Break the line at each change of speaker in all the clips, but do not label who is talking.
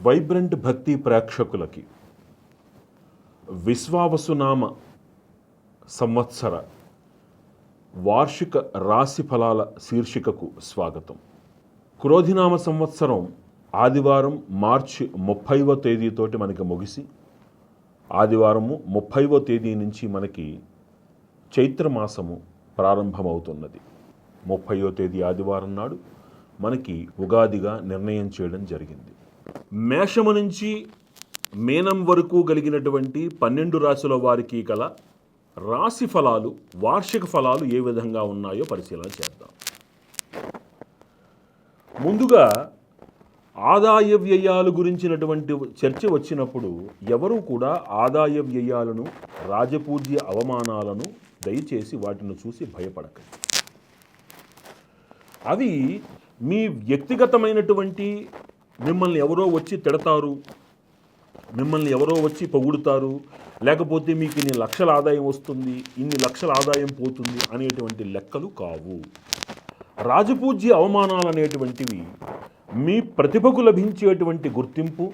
Vibrant భక్తి ప్రేక్షకులకి విశ్వావసునామ సంవత్సర వార్షిక రాశి ఫలాల శీర్షికకు స్వాగతం. క్రోధినామ సంవత్సరం ఆదివారం మార్చి 30వ తేదీతోటి మనకి ముగిసి ఆదివారము 30వ తేదీ నుంచి మనకి చైత్రమాసము ప్రారంభమవుతున్నది. 30వ తేదీ ఆదివారం నాడు మనకి ఉగాదిగా నిర్ణయం చేయడం జరిగింది. మేషము నుంచి మీనం వరకు కలిగినటువంటి 12 రాశుల వారికి గల రాశి ఫలాలు, వార్షిక ఫలాలు ఏ విధంగా ఉన్నాయో పరిశీలన చేద్దాం. ముందుగా ఆదాయ వ్యయాలు గురించినటువంటి చర్చ వచ్చినప్పుడు ఎవరూ కూడా ఆదాయ వ్యయాలను, రాజపూజ్య అవమానాలను దయచేసి వాటిని చూసి భయపడకండి. అవి మీ వ్యక్తిగతమైనటువంటి, మిమ్మల్ని ఎవరో వచ్చి తిడతారు, మిమ్మల్ని ఎవరో వచ్చి పొగుడుతారు, లేకపోతే మీకు ఇన్ని లక్షల ఆదాయం వస్తుంది, ఇన్ని లక్షల ఆదాయం పోతుంది అనేటువంటి లెక్కలు కావు. రాజపూజ్య అవమానాలు అనేటువంటివి మీ ప్రతిభకు లభించేటువంటి గుర్తింపు,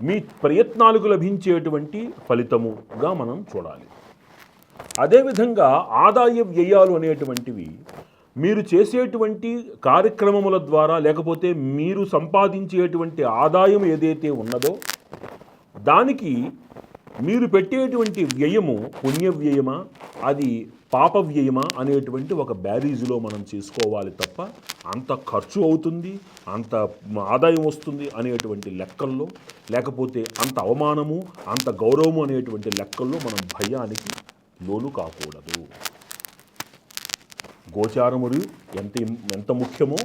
మీ ప్రయత్నాలకు లభించేటువంటి ఫలితముగా మనం చూడాలి. అదేవిధంగా ఆదాయ వ్యయాలు అనేటువంటివి మీరు చేసేటువంటి కార్యక్రమముల ద్వారా, లేకపోతే మీరు సంపాదించేటువంటి ఆదాయం ఏదైతే ఉన్నదో దానికి మీరు పెట్టేటువంటి వ్యయము పుణ్య వ్యయమా, అది పాప వ్యయమా అనేటువంటి ఒక బ్యారీజులో మనం చేసుకోవాలి తప్ప అంత ఖర్చు అవుతుంది, అంత ఆదాయం వస్తుంది అనేటువంటి లెక్కల్లో, లేకపోతే అంత అవమానము, అంత గౌరవము అనేటువంటి లెక్కల్లో మనం భయానికి లోను కాకూడదు. గోచారములు ఎంత ముఖ్యమో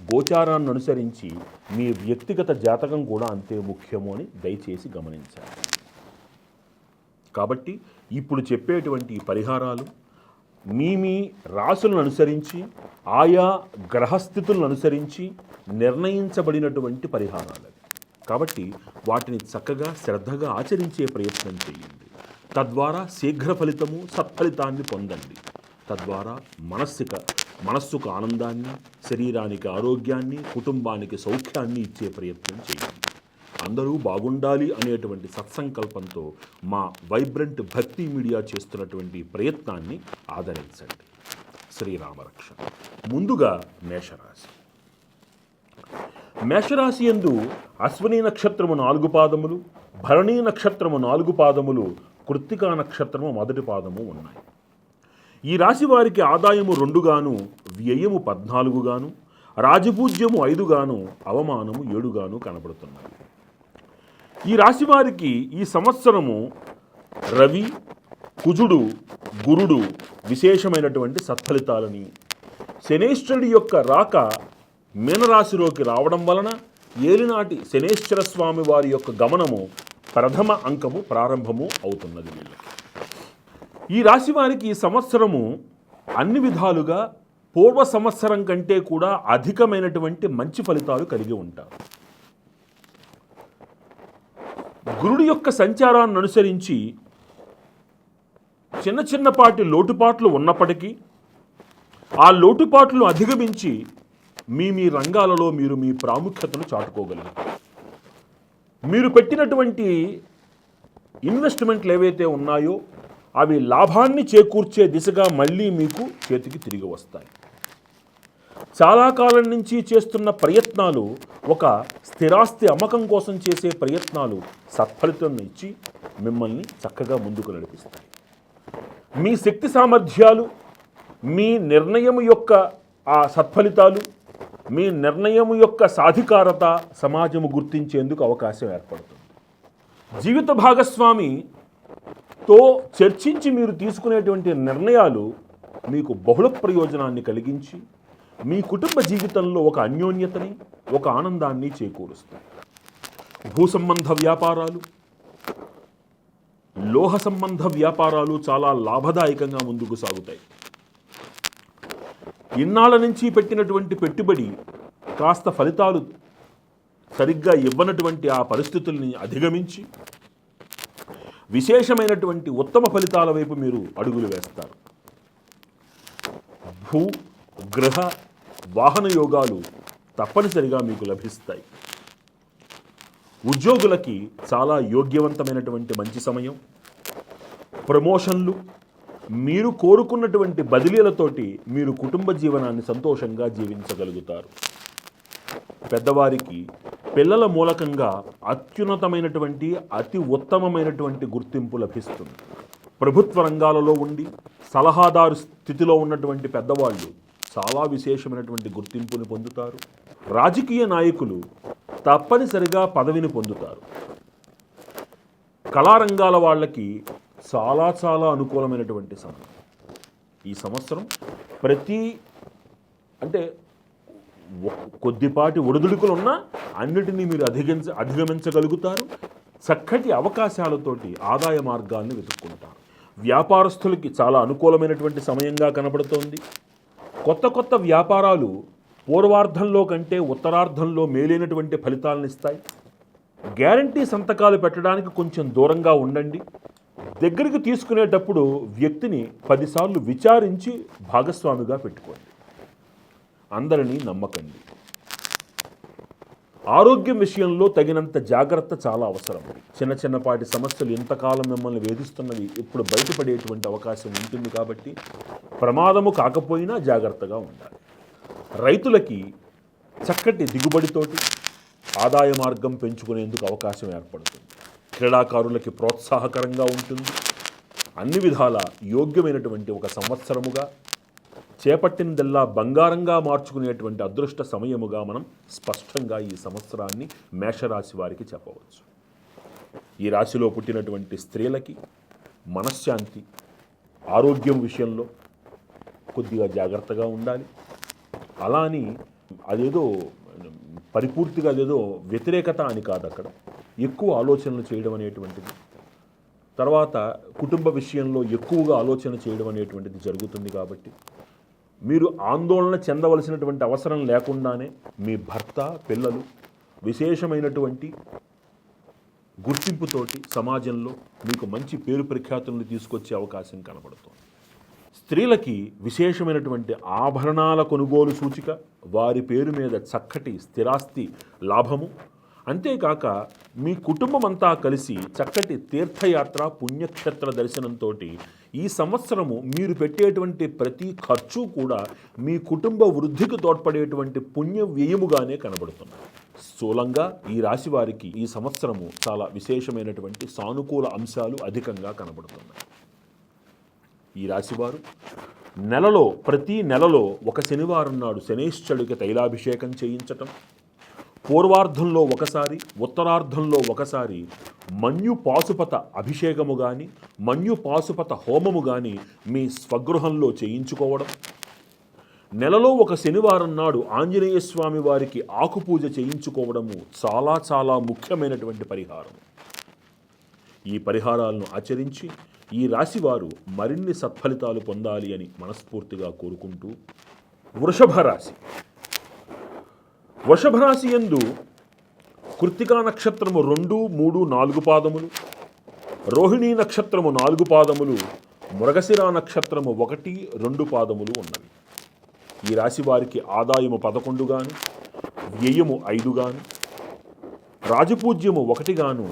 గోచారాన్ని అనుసరించి మీ వ్యక్తిగత జాతకం కూడా అంతే ముఖ్యమో అని దయచేసి గమనించాలి. కాబట్టి ఇప్పుడు చెప్పేటువంటి పరిహారాలు మీ రాశులను అనుసరించి, ఆయా గ్రహస్థితులను అనుసరించి నిర్ణయించబడినటువంటి పరిహారాలు. కాబట్టి వాటిని చక్కగా శ్రద్ధగా ఆచరించే ప్రయత్నం చేయండి. తద్వారా శీఘ్ర ఫలితము, సత్ఫలితాన్ని పొందండి. తద్వారా మనస్సుకు ఆనందాన్ని, శరీరానికి ఆరోగ్యాన్ని, కుటుంబానికి సౌఖ్యాన్ని ఇచ్చే ప్రయత్నం చేయండి. అందరూ బాగుండాలి అనేటువంటి సత్సంకల్పంతో మా వైబ్రెంట్ భక్తి మీడియా చేస్తున్నటువంటి ప్రయత్నాన్ని ఆదరించండి. శ్రీరామరక్ష. ముందుగా మేషరాశి. మేషరాశి యందు అశ్విని నక్షత్రము 4 పాదములు, భరణీ నక్షత్రము 4 పాదములు, కృత్తికా నక్షత్రము 1 పాదము ఉన్నాయి. ఈ రాశి వారికి ఆదాయము 2 గాను, వ్యయము 14 గాను, రాజపూజ్యము 5 గాను, అవమానము 7 గాను కనబడుతున్నది. ఈ రాశి వారికి ఈ సంవత్సరము రవి, కుజుడు, గురుడు విశేషమైనటువంటి సత్ఫలితాలని, శనేశ్వరుడి యొక్క రాక మీనరాశిలోకి రావడం వలన ఏలినాటి శనేశ్వర స్వామి వారి యొక్క గమనము ప్రథమ అంకము ప్రారంభము అవుతున్నది. వీళ్ళకి ఈ రాశి వారికి ఈ సంవత్సరము అన్ని విధాలుగా పూర్వ సంవత్సరం కంటే కూడా అధికమైనటువంటి మంచి ఫలితాలు కలిగి ఉంటారు. గురుడి యొక్క సంచారాన్ని అనుసరించి చిన్నపాటి లోటుపాట్లు ఉన్నప్పటికీ ఆ లోటుపాట్లు అధిగమించి మీ రంగాలలో మీరు మీ ప్రాముఖ్యతను చాటుకోగలుగుతారు. మీరు పెట్టినటువంటి ఇన్వెస్ట్మెంట్లు ఏవైతే ఉన్నాయో అవి లాభాన్ని చేకూర్చే దిశగా మళ్ళీ మీకు చేతికి తిరిగి వస్తాయి. చాలా కాలం నుంచి చేస్తున్న ప్రయత్నాలు, ఒక స్థిరాస్తి అమ్మకం కోసం చేసే ప్రయత్నాలు సత్ఫలితం ఇచ్చి మిమ్మల్ని చక్కగా ముందుకు నడిపిస్తాయి. మీ శక్తి సామర్థ్యాలు, మీ నిర్ణయం యొక్క ఆ సత్ఫలితాలు, మీ నిర్ణయం యొక్క సాధికారత సమాజము గుర్తించేందుకు అవకాశం ఏర్పడుతుంది. జీవిత భాగస్వామితో చర్చించి మీరు తీసుకునేటువంటి నిర్ణయాలు మీకు బహుళ ప్రయోజనాన్ని కలిగించి మీ కుటుంబ జీవితంలో ఒక అన్యోన్యతని, ఒక ఆనందాన్ని చేకూరుస్తాయి. భూ సంబంధ వ్యాపారాలు, లోహ సంబంధ వ్యాపారాలు చాలా లాభదాయకంగా ముందుకు సాగుతాయి. ఇన్నాళ్ళ నుంచి పెట్టినటువంటి పెట్టుబడి కాస్త ఫలితాలు సరిగ్గా ఇవ్వనటువంటి ఆ పరిస్థితుల్ని అధిగమించి విశేషమైనటువంటి ఉత్తమ ఫలితాల వైపు మీరు అడుగులు వేస్తారు. భూ, గృహ, వాహన యోగాలు తప్పనిసరిగా మీకు లభిస్తాయి. ఉద్యోగులకి చాలా యోగ్యవంతమైనటువంటి మంచి సమయం. ప్రమోషన్లు, మీరు కోరుకున్నటువంటి బదిలీలతోటి మీరు కుటుంబ జీవనాన్ని సంతోషంగా జీవించగలుగుతారు. పెద్దవారికి పిల్లల మూలకంగా అత్యున్నతమైనటువంటి అతి ఉత్తమమైనటువంటి గుర్తింపు లభిస్తుంది. ప్రభుత్వ రంగాలలో ఉండి సలహాదారు స్థితిలో ఉన్నటువంటి పెద్దవాళ్ళు చాలా విశేషమైనటువంటి గుర్తింపుని పొందుతారు. రాజకీయ నాయకులు తప్పనిసరిగా పదవిని పొందుతారు. కళారంగాల వాళ్ళకి చాలా చాలా అనుకూలమైనటువంటి సమయం. ఈ సంవత్సరం అంటే కొద్దిపాటి ఒడిదుడుకులున్నా అన్నిటినీ మీరు అధిగమించగలుగుతారు. చక్కటి అవకాశాలతోటి ఆదాయ మార్గాన్ని వెతుక్కుంటారు. వ్యాపారస్తులకి చాలా అనుకూలమైనటువంటి సమయంగా కనబడుతోంది. కొత్త కొత్త వ్యాపారాలు పూర్వార్ధంలో కంటే ఉత్తరార్ధంలో మేలైనటువంటి ఫలితాలను ఇస్తాయి. గ్యారంటీ సంతకాలు పెట్టడానికి కొంచెం దూరంగా ఉండండి. దగ్గరికి తీసుకునేటప్పుడు వ్యక్తిని 10 సార్లు విచారించి భాగస్వామిగా పెట్టుకోండి. అందరినీ నమ్మకండి. ఆరోగ్యం విషయంలో తగినంత జాగ్రత్త చాలా అవసరం. చిన్నపాటి సమస్యలు ఎంతకాలం మిమ్మల్ని వేధిస్తున్నవి ఇప్పుడు బయటపడేటువంటి అవకాశం ఉంటుంది కాబట్టి ప్రమాదము కాకపోయినా జాగ్రత్తగా ఉండాలి. రైతులకి చక్కటి దిగుబడితోటి ఆదాయ మార్గం పెంచుకునేందుకు అవకాశం ఏర్పడుతుంది. క్రీడాకారులకి ప్రోత్సాహకరంగా ఉంటుంది. అన్ని విధాల యోగ్యమైనటువంటి ఒక సంవత్సరముగా, చేపట్టినదల్లా బంగారంగా మార్చుకునేటువంటి అదృష్ట సమయముగా మనం స్పష్టంగా ఈ సంవత్సరాన్ని మేషరాశి వారికి చెప్పవచ్చు. ఈ రాశిలో పుట్టినటువంటి స్త్రీలకి మనశ్శాంతి, ఆరోగ్యం విషయంలో కొద్దిగా జాగ్రత్తగా ఉండాలి. అలా అని అదేదో పరిపూర్తిగా అదేదో వ్యతిరేకత అని కాదు. అక్కడ ఎక్కువ ఆలోచనలు చేయడం అనేటువంటిది, తర్వాత కుటుంబ విషయంలో ఎక్కువగా ఆలోచన చేయడం అనేటువంటిది జరుగుతుంది. కాబట్టి మీరు ఆందోళన చెందవలసినటువంటి అవసరం లేకుండానే మీ భర్త, పిల్లలు విశేషమైనటువంటి గుర్తింపుతోటి సమాజంలో మీకు మంచి పేరు ప్రఖ్యాతులను తీసుకొచ్చే అవకాశం కనబడుతుంది. స్త్రీలకి విశేషమైనటువంటి ఆభరణాల కొనుగోలు సూచిక, వారి పేరు మీద చక్కటి స్థిరాస్తి లాభము, అంతేకాక మీ కుటుంబం అంతా కలిసి చక్కటి తీర్థయాత్ర, పుణ్యక్షేత్ర దర్శనంతో ఈ సంవత్సరము మీరు పెట్టేటువంటి ప్రతి ఖర్చు కూడా మీ కుటుంబ వృద్ధికి తోడ్పడేటువంటి పుణ్య వ్యయముగానే కనబడుతుంది. స్థూలంగా ఈ రాశి వారికి ఈ సంవత్సరము చాలా విశేషమైనటువంటి సానుకూల అంశాలు అధికంగా కనబడుతున్నాయి. ఈ రాశివారు ప్రతి నెలలో ఒక శనివారం నాడు శనేశ్వరుడికి తైలాభిషేకం చేయించటం, పూర్వార్ధంలో ఒకసారి, ఉత్తరార్ధంలో ఒకసారి మన్యు పాశుపత అభిషేకము కానీ, మన్యు పాశుపత హోమము కానీ మీ స్వగృహంలో చేయించుకోవడం, నెలలో ఒక శనివారం నాడు ఆంజనేయ స్వామి వారికి ఆకుపూజ చేయించుకోవడము చాలా చాలా ముఖ్యమైనటువంటి పరిహారం. ఈ పరిహారాలను ఆచరించి ఈ రాశివారు మరిన్ని సత్ఫలితాలు పొందాలి అని మనస్ఫూర్తిగా కోరుకుంటూ, వృషభ రాశి యందు కృత్తికా నక్షత్రము 2, 3, 4 పాదములు, రోహిణీ నక్షత్రము 4 పాదములు, మృగశిర నక్షత్రము 1, 2 పాదములు ఉన్నవి. ఈ రాశి వారికి ఆదాయము 11 గాను, వ్యయము 5 గాను, రాజపూజ్యము 1 గాను,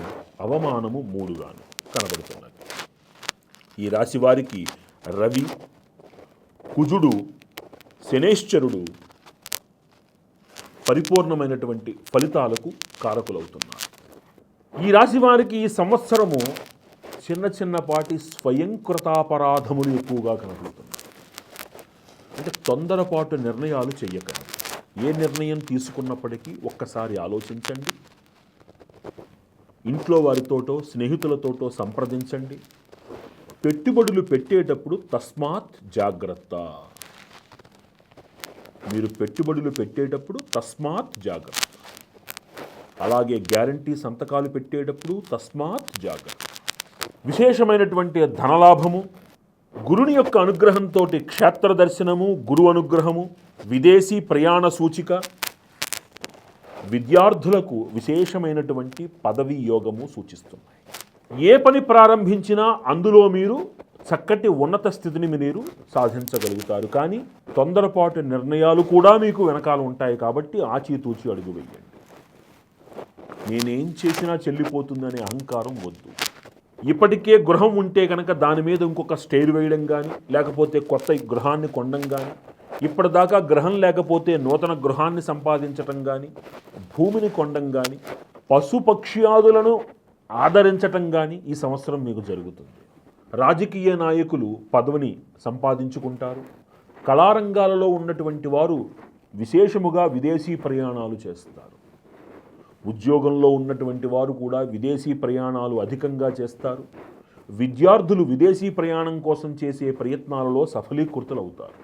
అవమానము 3 గాను కనబడుతున్నది. ఈ రాశి వారికి రవి, కుజుడు, శనేశ్వరుడు పరిపూర్ణమైనటువంటి ఫలితాలకు కారకులవుతున్నారు. ఈ రాశి వారికి ఈ సంవత్సరము చిన్నపాటి స్వయంకృతాపరాధములు ఎక్కువగా కనబడుతున్నాయి. అంటే తొందరపాటు నిర్ణయాలు చెయ్యకండి. ఏ నిర్ణయం తీసుకున్నప్పటికీ ఒక్కసారి ఆలోచించండి. ఇంట్లో వారితోటో స్నేహితులతోటో సంప్రదించండి. పెట్టుబడులు పెట్టేటప్పుడు తస్మాత్ జాగ్రత్త. మీరు పెట్టుబడులు పెట్టేటప్పుడు తస్మాత్ జాగ్రత్త. అలాగే గ్యారంటీ సంతకాలు పెట్టేటప్పుడు తస్మాత్ జాగ్రత్త. విశేషమైనటువంటి ధనలాభము, గురుని యొక్క అనుగ్రహంతో క్షేత్ర దర్శనము, గురు అనుగ్రహము, విదేశీ ప్రయాణ సూచిక, విద్యార్థులకు విశేషమైనటువంటి పదవీ యోగము సూచిస్తున్నాయి. ఏ పని ప్రారంభించినా అందులో మీరు చక్కటి ఉన్నత స్థితిని మీరు సాధించగలుగుతారు. కానీ తొందరపాటు నిర్ణయాలు కూడా మీకు వెనకాల ఉంటాయి. కాబట్టి ఆచితూచి అడుగు వేయండి. నేనేం చేసినా చెల్లిపోతుందనే అహంకారం వద్దు. ఇప్పటికే గృహం ఉంటే కనుక దాని మీద ఇంకొక స్టైర్ వేయడం కానీ, లేకపోతే కొత్త గృహాన్ని కొనడం కానీ, ఇప్పటిదాకా గృహం లేకపోతే నూతన గృహాన్ని సంపాదించటం కానీ, భూమిని కొనడం కానీ, పశుపక్ష్యాదులను ఆదరించటం కానీ ఈ సంవత్సరం మీకు జరుగుతుంది. రాజకీయ నాయకులు పదవిని సంపాదించుకుంటారు. కళారంగాలలో ఉన్నటువంటి వారు విశేషముగా విదేశీ ప్రయాణాలు చేస్తారు. ఉద్యోగంలో ఉన్నటువంటి వారు కూడా విదేశీ ప్రయాణాలు అధికంగా చేస్తారు. విద్యార్థులు విదేశీ ప్రయాణం కోసం చేసే ప్రయత్నాలలో సఫలీకృతులవుతారు.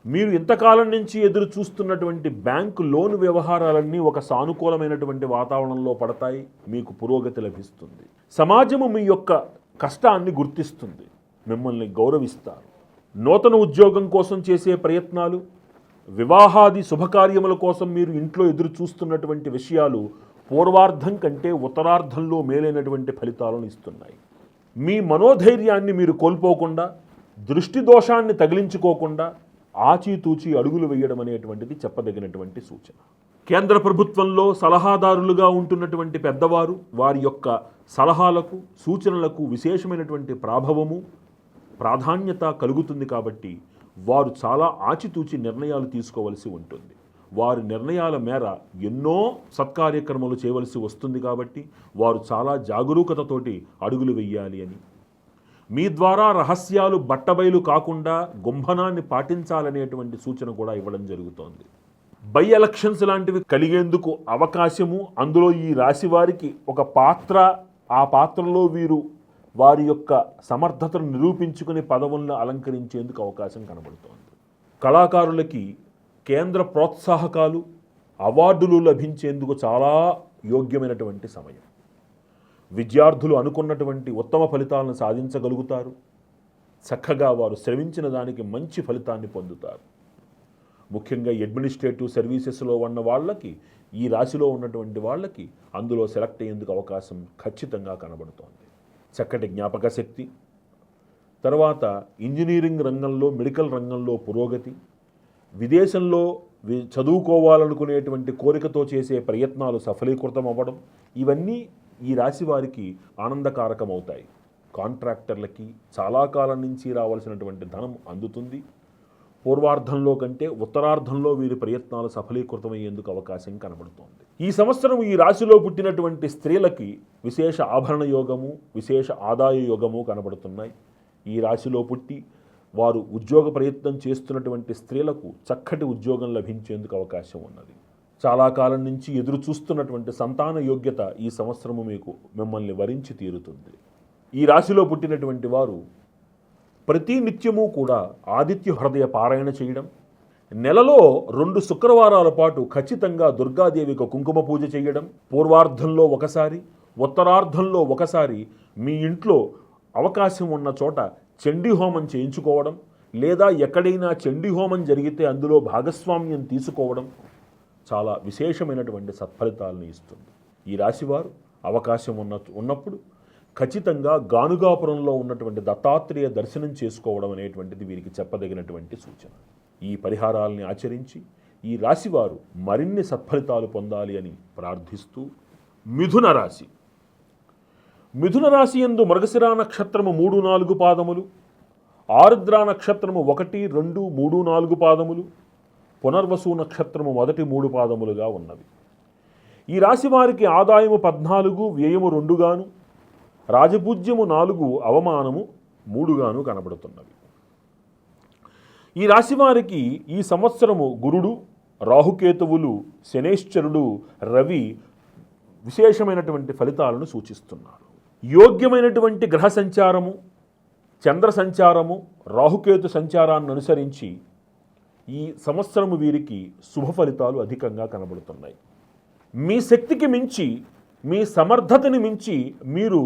మీరు ఇంతకాలం నుంచి ఎదురు చూస్తున్నటువంటి బ్యాంకు లోన్ వ్యవహారాలన్నీ ఒక సానుకూలమైనటువంటి వాతావరణంలో పడతాయి. మీకు పురోగతి లభిస్తుంది. సమాజము మీ యొక్క కష్టాన్ని గుర్తిస్తుంది, మిమ్మల్ని గౌరవిస్తారు. నూతన ఉద్యోగం కోసం చేసే ప్రయత్నాలు, వివాహాది శుభకార్యముల కోసం మీరు ఇంట్లో ఎదురు చూస్తున్నటువంటి విషయాలు పూర్వార్ధం కంటే ఉత్తరార్ధంలో మేలైనటువంటి ఫలితాలను ఇస్తున్నాయి. మీ మనోధైర్యాన్ని మీరు కోల్పోకుండా, దృష్టి దోషాన్ని తగిలించుకోకుండా ఆచితూచి అడుగులు వేయడం అనేటువంటిది చెప్పదగినటువంటి సూచన. కేంద్ర ప్రభుత్వంలో సలహాదారులుగా ఉంటున్నటువంటి పెద్దవారు, వారి యొక్క సలహాలకు సూచనలకు విశేషమైనటువంటి ప్రాభవము ప్రాధాన్యత కలుగుతుంది. కాబట్టి వారు చాలా ఆచితూచి నిర్ణయాలు తీసుకోవలసి ఉంటుంది. వారి నిర్ణయాల మేర ఎన్నో సత్కార్యక్రమాలు చేయవలసి వస్తుంది. కాబట్టి వారు చాలా జాగరూకతతోటి అడుగులు వెయ్యాలి అని, మీ ద్వారా రహస్యాలు బట్టబయలు కాకుండా గుంభనాన్ని పాటించాలనేటువంటి సూచన కూడా ఇవ్వడం జరుగుతోంది. బై ఎలక్షన్స్ లాంటివి కలిగేందుకు అవకాశము, అందులో ఈ రాశి వారికి ఒక పాత్ర, ఆ పాత్రలో వీరు వారి యొక్క సమర్థతను నిరూపించుకుని పదవులను అలంకరించేందుకు అవకాశం కనబడుతోంది. కళాకారులకి కేంద్ర ప్రోత్సాహకాలు, అవార్డులు లభించేందుకు చాలా యోగ్యమైనటువంటి సమయం. విద్యార్థులు అనుకున్నటువంటి ఉత్తమ ఫలితాలను సాధించగలుగుతారు. చక్కగా వారు శ్రమించిన దానికి మంచి ఫలితాన్ని పొందుతారు. ముఖ్యంగా అడ్మినిస్ట్రేటివ్ సర్వీసెస్లో ఉన్న వాళ్ళకి, ఈ రాశిలో ఉన్నటువంటి వాళ్ళకి అందులో సెలెక్ట్ అయ్యేందుకు అవకాశం ఖచ్చితంగా కనబడుతోంది. చక్కటి జ్ఞాపక శక్తి, తర్వాత ఇంజనీరింగ్ రంగంలో, మెడికల్ రంగంలో పురోగతి, విదేశంలో చదువుకోవాలనుకునేటువంటి కోరికతో చేసే ప్రయత్నాలు సఫలీకృతం అవ్వడం, ఇవన్నీ ఈ రాశి వారికి ఆనందకారకమవుతాయి. కాంట్రాక్టర్లకి చాలా కాలం నుంచి రావాల్సినటువంటి ధనం అందుతుంది. పూర్వార్ధంలో కంటే ఉత్తరార్ధంలో వీరి ప్రయత్నాలు సఫలీకృతమయ్యేందుకు అవకాశం కనబడుతోంది. ఈ సంవత్సరం ఈ రాశిలో పుట్టినటువంటి స్త్రీలకి విశేష ఆభరణ యోగము, విశేష ఆదాయ యోగము కనబడుతున్నాయి. ఈ రాశిలో పుట్టి వారు ఉద్యోగ ప్రయత్నం చేస్తున్నటువంటి స్త్రీలకు చక్కటి ఉద్యోగం లభించేందుకు అవకాశం ఉన్నది. చాలా కాలం నుంచి ఎదురు చూస్తున్నటువంటి సంతాన యోగ్యత ఈ సంవత్సరము మీకు మిమ్మల్ని వరించి తీరుతుంది. ఈ రాశిలో పుట్టినటువంటి వారు ప్రతి నిత్యము కూడా ఆదిత్య హృదయ పారాయణ చేయడం, నెలలో 2 శుక్రవారాల పాటు ఖచ్చితంగా దుర్గాదేవికి కుంకుమ పూజ చేయడం, పూర్వార్ధంలో ఒకసారి, ఉత్తరార్ధంలో ఒకసారి మీ ఇంట్లో అవకాశం ఉన్న చోట చండీ హోమం చేయించుకోవడం, లేదా ఎక్కడైనా చండీ హోమం జరిగితే అందులో భాగస్వామ్యం తీసుకోవడం చాలా విశేషమైనటువంటి సత్ఫలితాలను ఇస్తుంది. ఈ రాశివారు అవకాశం ఉన్నప్పుడు ఖచ్చితంగా గానుగాపురంలో ఉన్నటువంటి దత్తాత్రేయ దర్శనం చేసుకోవడం అనేటువంటిది వీరికి చెప్పదగినటువంటి సూచన. ఈ పరిహారాలని ఆచరించి ఈ రాశివారు మరిన్ని సత్ఫలితాలు పొందాలి అని ప్రార్థిస్తూ, మిథున రాశి. మిథున రాశి యందు మృగశిరా నక్షత్రము 3-4 పాదములు, ఆరుద్ర నక్షత్రము 1, 2, 3, 4 పాదములు, పునర్వసు నక్షత్రము మొదటి 3 పాదములుగా ఉన్నవి. ఈ రాశి వారికి ఆదాయము 14, వ్యయము 2 గాను, రాజపూజ్యము 4, అవమానము 3 గాను కనబడుతున్నవి. ఈ రాశి వారికి ఈ సంవత్సరము గురుడు, రాహుకేతువులు, శనేశ్వరుడు, రవి విశేషమైనటువంటి ఫలితాలను సూచిస్తున్నారు. యోగ్యమైనటువంటి గ్రహ సంచారము, చంద్ర సంచారము, రాహుకేతు సంచారాన్ని అనుసరించి ఈ సంవత్సరము వీరికి శుభ ఫలితాలు అధికంగా కనబడుతున్నాయి. మీ శక్తికి మించి, మీ సమర్థతని మించి మీరు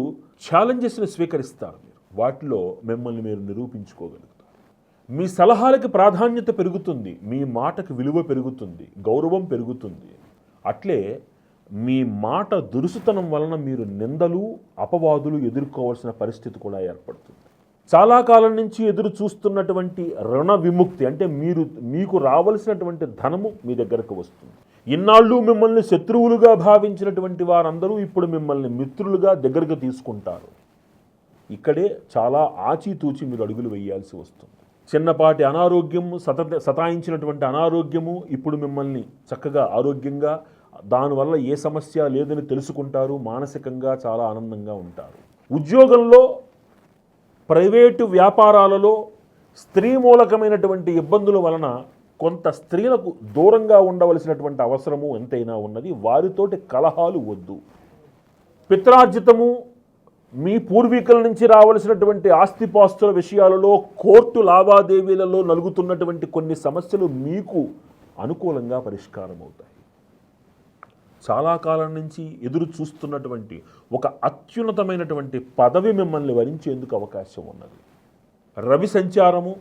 ఛాలెంజెస్ని స్వీకరిస్తారు. వాటిలో మిమ్మల్ని మీరు నిరూపించుకోగలుగుతారు. మీ సలహాలకి ప్రాధాన్యత పెరుగుతుంది, మీ మాటకు విలువ పెరుగుతుంది, గౌరవం పెరుగుతుంది. అట్లే మీ మాట దురుసుతనం వలన మీరు నిందలు, అపవాదులు ఎదుర్కోవాల్సిన పరిస్థితి కూడా ఏర్పడుతుంది. చాలా కాలం నుంచి ఎదురు చూస్తున్నటువంటి రుణ విముక్తి, అంటే మీకు రావలసినటువంటి ధనము మీ దగ్గరకు వస్తుంది. ఇన్నాళ్ళు మిమ్మల్ని శత్రువులుగా భావించినటువంటి వారందరూ ఇప్పుడు మిమ్మల్ని మిత్రులుగా దగ్గరకు తీసుకుంటారు. ఇక్కడే చాలా ఆచితూచి మీరు అడుగులు వేయాల్సి వస్తుంది. చిన్నపాటి అనారోగ్యము, సతాయించినటువంటి అనారోగ్యము ఇప్పుడు మిమ్మల్ని చక్కగా ఆరోగ్యంగా, దానివల్ల ఏ సమస్య లేదని తెలుసుకుంటారు. మానసికంగా చాలా ఆనందంగా ఉంటారు. ఉద్యోగంలో, ప్రైవేటు వ్యాపారాలలో స్త్రీ మూలకమైనటువంటి ఇబ్బందుల వలన కొంత స్త్రీలకు దూరంగా ఉండవలసినటువంటి అవసరము ఎంతైనా ఉన్నది. వారితోటి కలహాలు వద్దు. పిత్రార్జితము, మీ పూర్వీకుల నుంచి రావలసినటువంటి ఆస్తిపాస్తుల విషయాలలో, కోర్టు లావాదేవీలలో నలుగుతున్నటువంటి కొన్ని సమస్యలు మీకు అనుకూలంగా పరిష్కారం అవుతాయి. చాలా కాలం నుంచి ఎదురు చూస్తున్నటువంటి ఒక అత్యున్నతమైనటువంటి పదవి మిమ్మల్ని వరించేందుకు అవకాశం ఉన్నది. రవి సంచారము,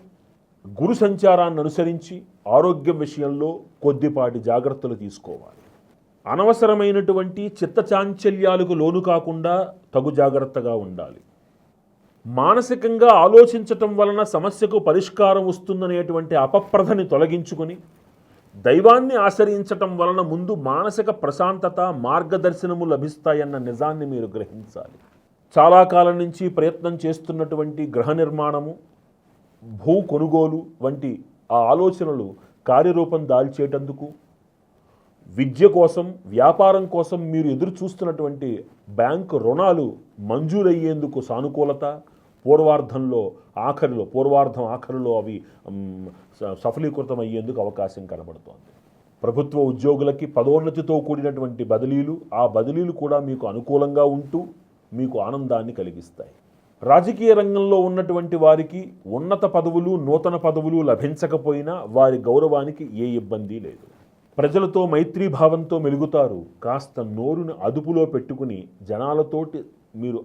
గురు సంచారాన్ని అనుసరించి ఆరోగ్యం విషయంలో కొద్దిపాటి జాగ్రత్తలు తీసుకోవాలి. అనవసరమైనటువంటి చిత్తచాంచల్యాలకు లోను కాకుండా తగు జాగ్రత్తగా ఉండాలి. మానసికంగా ఆలోచించటం వలన సమస్యకు పరిష్కారం వస్తుందనేటువంటి అపప్రధని తొలగించుకొని దైవాన్ని ఆశ్రయించటం వలన ముందు మానసిక ప్రశాంతత, మార్గదర్శనము లభిస్తాయన్న నిజాన్ని మీరు గ్రహించాలి. చాలా కాలం నుంచి ప్రయత్నం చేస్తున్నటువంటి గృహ నిర్మాణము, భూ కొనుగోలు వంటి ఆ ఆలోచనలు కార్యరూపం దాల్చేటందుకు, విద్య కోసం, వ్యాపారం కోసం మీరు ఎదురు చూస్తున్నటువంటి బ్యాంకు రుణాలు మంజూరయ్యేందుకు సానుకూలత, పూర్వార్ధం ఆఖరిలో అవి సఫలీకృతం అయ్యేందుకు అవకాశం కనబడుతోంది. ప్రభుత్వ ఉద్యోగులకి పదోన్నతితో కూడినటువంటి బదిలీలు, ఆ బదిలీలు కూడా మీకు అనుకూలంగా ఉంటూ మీకు ఆనందాన్ని కలిగిస్తాయి. రాజకీయ రంగంలో ఉన్నటువంటి వారికి ఉన్నత పదవులు, నూతన పదవులు లభించకపోయినా వారి గౌరవానికి ఏ ఇబ్బంది లేదు. ప్రజలతో మైత్రీభావంతో మెలుగుతారు. కాస్త నోరును అదుపులో పెట్టుకుని జనాలతోటి మీరు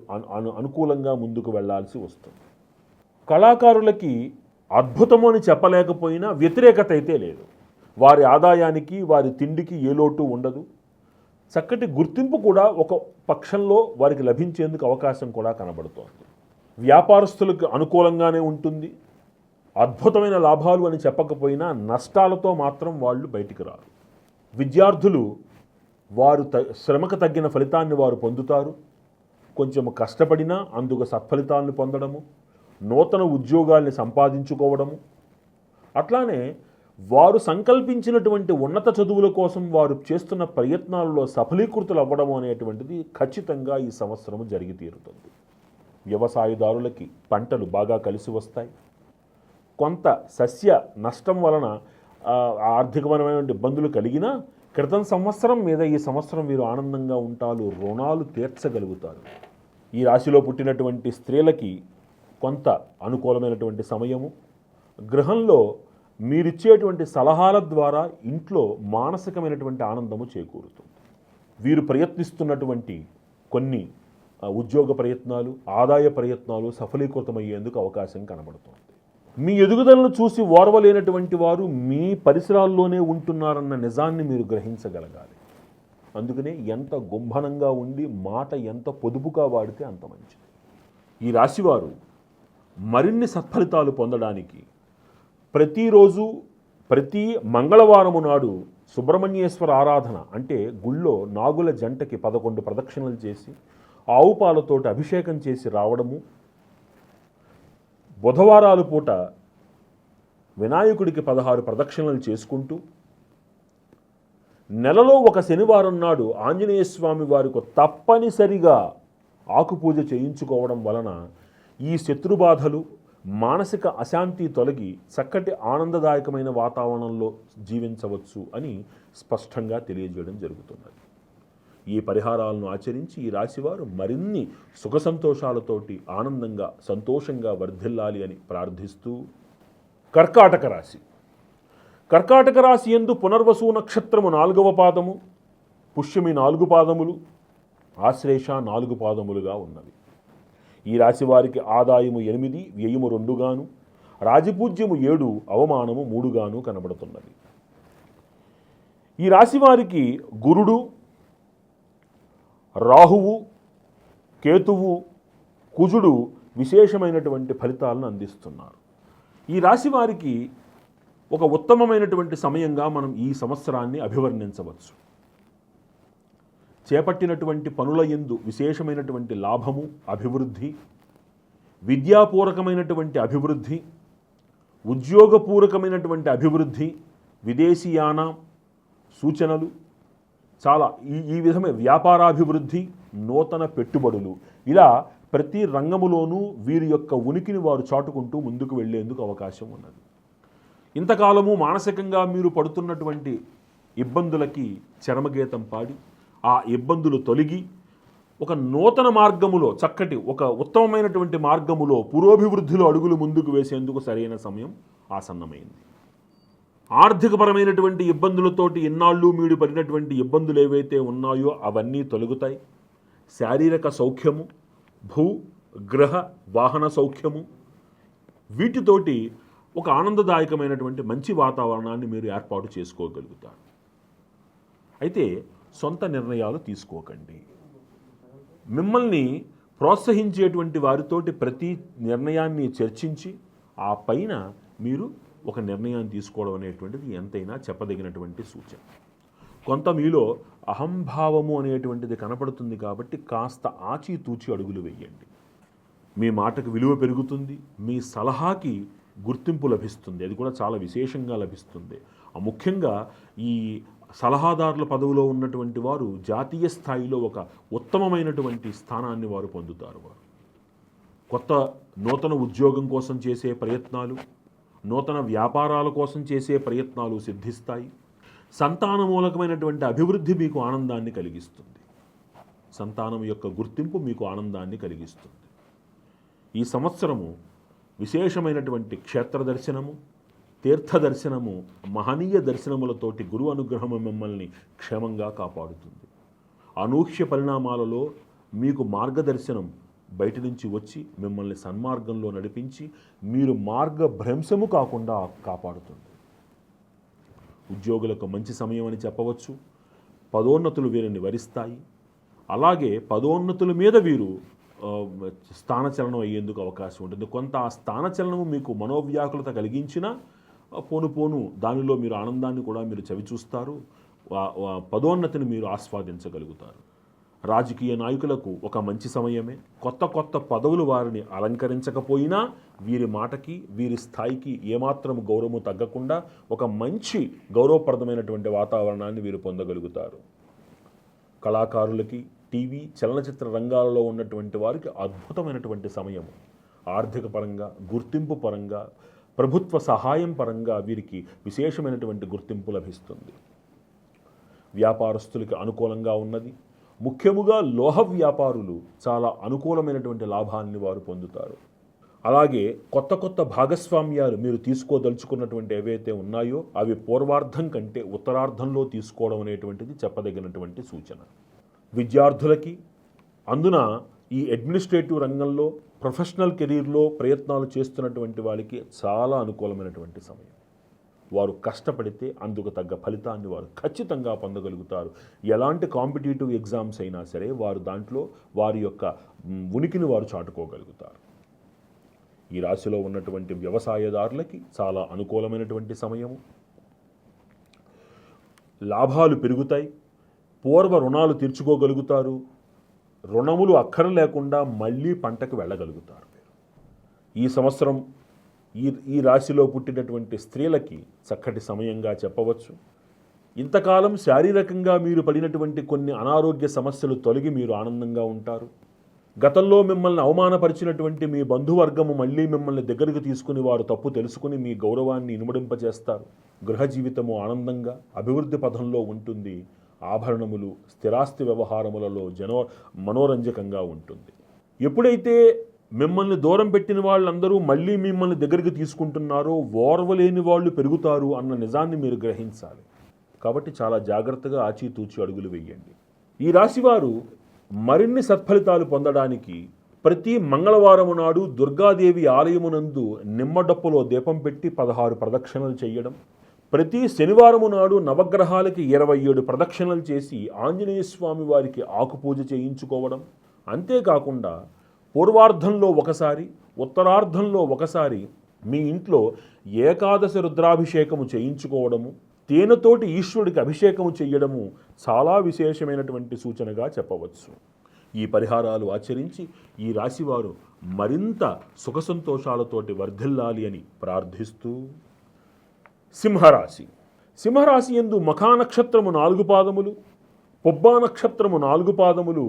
అనుకూలంగా ముందుకు వెళ్లాల్సి వస్తుంది. కళాకారులకి అద్భుతము అని చెప్పలేకపోయినా వ్యతిరేకత అయితే లేదు. వారి ఆదాయానికి, వారి తిండికి ఏ లోటు ఉండదు. చక్కటి గుర్తింపు కూడా ఒక పక్షంలో వారికి లభించేందుకు అవకాశం కూడా కనబడుతోంది. వ్యాపారస్తులకు అనుకూలంగానే ఉంటుంది. అద్భుతమైన లాభాలు అని చెప్పకపోయినా నష్టాలతో మాత్రం వాళ్ళు బయటికి రారు. విద్యార్థులు వారు శ్రమకు తగ్గిన ఫలితాన్ని వారు పొందుతారు. కొంచెం కష్టపడినా అందుకు సత్ఫలితాలను పొందడము, నూతన ఉద్యోగాల్ని సంపాదించుకోవడము, అట్లానే వారు సంకల్పించినటువంటి ఉన్నత చదువుల కోసం వారు చేస్తున్న ప్రయత్నాలలో సఫలీకృతులు అవ్వడము అనేటువంటిది ఖచ్చితంగా ఈ సంవత్సరము జరిగి తీరుతుంది. వ్యవసాయదారులకి పంటలు బాగా కలిసి వస్తాయి. కొంత సస్య నష్టం వలన ఆర్థికపరమైన ఇబ్బందులు కలిగినా క్రితం సంవత్సరం మీద ఈ సంవత్సరం వీరు ఆనందంగా ఉంటారు, రుణాలు తీర్చగలుగుతారు. ఈ రాశిలో పుట్టినటువంటి స్త్రీలకి కొంత అనుకూలమైనటువంటి సమయము. గృహంలో మీరిచ్చేటువంటి సలహాల ద్వారా ఇంట్లో మానసికమైనటువంటి ఆనందము చేకూరుతుంది. వీరు ప్రయత్నిస్తున్నటువంటి కొన్ని ఉద్యోగ ప్రయత్నాలు, ఆదాయ ప్రయత్నాలు సఫలీకృతమయ్యేందుకు అవకాశం కనబడుతుంది. మీ ఎదుగుదలను చూసి ఓర్వలేనటువంటి వారు మీ పరిసరాల్లోనే ఉంటున్నారన్న నిజాన్ని మీరు గ్రహించగలగాలి. అందుకనే ఎంత గుంభనంగా ఉండి మాట ఎంత పొదుపుగా వాడితే అంత మంచిది. ఈ రాశివారు మరిన్ని సత్ఫలితాలు పొందడానికి ప్రతిరోజు, ప్రతి మంగళవారము నాడు సుబ్రహ్మణ్యేశ్వర ఆరాధన అంటే గుళ్ళో నాగుల జంటకి 11 ప్రదక్షిణలు చేసి ఆవు పాలతోటి అభిషేకం చేసి రావడము, బుధవారాలు పూట వినాయకుడికి 16 ప్రదక్షిణలు చేసుకుంటూ, నెలలో ఒక శనివారం నాడు ఆంజనేయ స్వామి వారికి తప్పనిసరిగా ఆకుపూజ చేయించుకోవడం వలన ఈ శత్రుబాధలు, మానసిక అశాంతి తొలగి చక్కటి ఆనందదాయకమైన వాతావరణంలో జీవించవచ్చు అని స్పష్టంగా తెలియజేయడం జరుగుతున్నది. ఈ పరిహారాలను ఆచరించి ఈ రాశివారు మరిన్ని సుఖ సంతోషాలతోటి ఆనందంగా, సంతోషంగా వర్ధిల్లాలి అని ప్రార్థిస్తూ, కర్కాటక రాశి. కర్కాటక రాశి యందు పునర్వసు నక్షత్రము 4వ పాదము, పుష్యమి 4 పాదములు, ఆశ్లేష 4 పాదములుగా ఉన్నవి. ఈ రాశి వారికి ఆదాయము 8, వ్యయము 2గాను, రాజపూజ్యము 7, అవమానము 3గాను కనబడుతున్నది. ఈ రాశి వారికి గురుడు, రాహువు, కేతువు, కుజుడు విశేషమైనటువంటి ఫలితాలను అందిస్తున్నారు. ఈ రాశి వారికి ఒక ఉత్తమమైనటువంటి సమయంగా మనం ఈ సంవత్సరాన్ని అభివర్ణించవచ్చు. చేపట్టినటువంటి పనుల యందు విశేషమైనటువంటి లాభము, అభివృద్ధి, విద్యాపూరకమైనటువంటి అభివృద్ధి, ఉద్యోగపూరకమైనటువంటి అభివృద్ధి, విదేశీయాన సూచనలు, చాలా ఈ విధమైన వ్యాపారాభివృద్ధి, నూతన పెట్టుబడులు, ఇలా ప్రతి రంగములోనూ వీరి యొక్క ఉనికిని వారు చాటుకుంటూ ముందుకు వెళ్లేందుకు అవకాశం ఉన్నది. ఇంతకాలము మానసికంగా మీరు పడుతున్నటువంటి ఇబ్బందులకి చరమగీతం పాడి ఆ ఇబ్బందులు తొలగి ఒక నూతన మార్గములో, చక్కటి ఒక ఉత్తమమైనటువంటి మార్గములో పురోభివృద్ధిలో అడుగులు ముందుకు వేసేందుకు సరైన సమయం ఆసన్నమైంది. ఆర్థికపరమైనటువంటి ఇబ్బందులతోటి ఇన్నాళ్ళు మీరు పడినటువంటి ఇబ్బందులు ఏవైతే ఉన్నాయో అవన్నీ తొలగుతాయి. శారీరక సౌఖ్యము, భూ గ్రహ వాహన సౌఖ్యము, వీటితోటి ఒక ఆనందదాయకమైనటువంటి మంచి వాతావరణాన్ని మీరు ఏర్పాటు చేసుకోగలుగుతారు. అయితే సొంత నిర్ణయాలు తీసుకోకండి. మిమ్మల్ని ప్రోత్సహించేటువంటి వారితోటి ప్రతి నిర్ణయాన్ని చర్చించి ఆ పైన మీరు ఒక నిర్ణయాన్ని తీసుకోవడం అనేటువంటిది ఎంతైనా చెప్పదగినటువంటి సూచన. కొంత మీలో అహంభావము అనేటువంటిది కనపడుతుంది కాబట్టి కాస్త ఆచితూచి అడుగులు వేయండి. మీ మాటకు విలువ పెరుగుతుంది, మీ సలహాకి గుర్తింపు లభిస్తుంది, అది కూడా చాలా విశేషంగా లభిస్తుంది. ముఖ్యంగా ఈ సలహాదారుల పదవిలో ఉన్నటువంటి వారు జాతీయ స్థాయిలో ఒక ఉత్తమమైనటువంటి స్థానాన్ని వారు పొందుతారు. వారు కొత్త నూతన ఉద్యోగం కోసం చేసే ప్రయత్నాలు, నూతన వ్యాపారాల కోసం చేసే ప్రయత్నాలు సిద్ధిస్తాయి. సంతానమూలకమైనటువంటి అభివృద్ధి మీకు ఆనందాన్ని కలిగిస్తుంది. సంతానం యొక్క గుర్తింపు మీకు ఆనందాన్ని కలిగిస్తుంది. ఈ సంవత్సరము విశేషమైనటువంటి క్షేత్ర దర్శనము, తీర్థ దర్శనము, మహనీయ దర్శనములతోటి గురు అనుగ్రహము మిమ్మల్ని క్షేమంగా కాపాడుతుంది. అనూహ్య పరిణామాలలో మీకు మార్గదర్శనం బయట నుంచి వచ్చి మిమ్మల్ని సన్మార్గంలో నడిపించి మీరు మార్గభ్రంశము కాకుండా కాపాడుతుంది. ఉద్యోగులకు మంచి సమయం అని చెప్పవచ్చు. పదోన్నతులు వీరిని వరిస్తాయి. అలాగే పదోన్నతుల మీద వీరు స్థానచలనం అయ్యేందుకు అవకాశం ఉంటుంది. కొంత ఆ స్థానచలనము మీకు మనోవ్యాకులత కలిగించినా పోను పోను దానిలో మీరు ఆనందాన్ని కూడా మీరు చవిచూస్తారు. పదోన్నతిని మీరు ఆస్వాదించగలుగుతారు. రాజకీయ నాయకులకు ఒక మంచి సమయమే. కొత్త కొత్త పదవులు వారిని అలంకరించకపోయినా వీరి మాటకి, వీరి స్థాయికి ఏమాత్రం గౌరవము తగ్గకుండా ఒక మంచి గౌరవప్రదమైనటువంటి వాతావరణాన్ని వీరు పొందగలుగుతారు. కళాకారులకి, టీవీ చలనచిత్ర రంగాలలో ఉన్నటువంటి వారికి అద్భుతమైనటువంటి సమయము. ఆర్థిక పరంగా, గుర్తింపు పరంగా, ప్రభుత్వ సహాయం పరంగా వీరికి విశేషమైనటువంటి గుర్తింపు లభిస్తుంది. వ్యాపారస్తులకి అనుకూలంగా ఉన్నది. ముఖ్యముగా లోహ వ్యాపారులు చాలా అనుకూలమైనటువంటి లాభాన్ని వారు పొందుతారు. అలాగే కొత్త కొత్త భాగస్వామ్యాలు మీరు తీసుకోదలుచుకున్నటువంటి ఏవైతే ఉన్నాయో అవి పూర్వార్ధం కంటే ఉత్తరార్ధంలో తీసుకోవడం అనేటువంటిది చెప్పదగినటువంటి సూచన. విద్యార్థులకి, అందున ఈ అడ్మినిస్ట్రేటివ్ రంగంలో ప్రొఫెషనల్ కెరీర్లో ప్రయత్నాలు చేస్తున్నటువంటి వాళ్ళకి చాలా అనుకూలమైనటువంటి సమయం. వారు కష్టపడితే అందుకు తగ్గ ఫలితాన్ని వారు ఖచ్చితంగా పొందగలుగుతారు. ఎలాంటి కాంపిటేటివ్ ఎగ్జామ్స్ అయినా సరే వారు దాంట్లో వారి యొక్క ఉనికిని వారు చాటుకోగలుగుతారు. ఈ రాశిలో ఉన్నటువంటి వ్యవసాయదారులకి చాలా అనుకూలమైనటువంటి సమయము. లాభాలు పెరుగుతాయి. పూర్వ రుణాలు తీర్చుకోగలుగుతారు. రుణములు అక్కర లేకుండా మళ్ళీ పంటకు వెళ్ళగలుగుతారు. ఈ సంవత్సరం ఈ రాశిలో పుట్టినటువంటి స్త్రీలకి చక్కటి సమయంగా చెప్పవచ్చు. ఇంతకాలం శారీరకంగా మీరు పడినటువంటి కొన్ని అనారోగ్య సమస్యలు తొలగి మీరు ఆనందంగా ఉంటారు. గతంలో మిమ్మల్ని అవమానపరిచినటువంటి మీ బంధువర్గము మళ్ళీ మిమ్మల్ని దగ్గరికి తీసుకుని వారు తప్పు తెలుసుకుని మీ గౌరవాన్ని ఇనుమడింపచేస్తారు. గృహ జీవితము ఆనందంగా అభివృద్ధి పథంలో ఉంటుంది. ఆభరణములు, స్థిరాస్తి వ్యవహారములలో మనోరంజకంగా ఉంటుంది. ఎప్పుడైతే మిమ్మల్ని దూరం పెట్టిన వాళ్ళందరూ మళ్ళీ మిమ్మల్ని దగ్గరికి తీసుకుంటున్నారో ఓర్వలేని వాళ్ళు పెరుగుతారు అన్న నిజాన్ని మీరు గ్రహించాలి. కాబట్టి చాలా జాగ్రత్తగా ఆచితూచి అడుగులు వేయండి. ఈ రాశివారు మరిన్ని సత్ఫలితాలు పొందడానికి ప్రతి మంగళవారము నాడు దుర్గాదేవి ఆలయమునందు నిమ్మడప్పులో దీపం పెట్టి 16 ప్రదక్షిణలు చేయడం, ప్రతి శనివారము నాడు నవగ్రహాలకి 27 ప్రదక్షిణలు చేసి ఆంజనేయ స్వామి వారికి ఆకుపూజ చేయించుకోవడం, అంతేకాకుండా పూర్వార్ధంలో ఒకసారి, ఉత్తరార్ధంలో ఒకసారి మీ ఇంట్లో ఏకాదశి రుద్రాభిషేకము చేయించుకోవడము, తేనెతోటి ఈశ్వరుడికి అభిషేకము చేయడము చాలా విశేషమైనటువంటి సూచనగా చెప్పవచ్చు. ఈ పరిహారాలు ఆచరించి ఈ రాశివారు మరింత సుఖ సంతోషాలతోటి వర్ధిల్లాలి అని ప్రార్థిస్తూ, సింహరాశి. సింహరాశి యందు మఖా నక్షత్రము 4 పాదములు, పొబ్బా నక్షత్రము 4 పాదములు,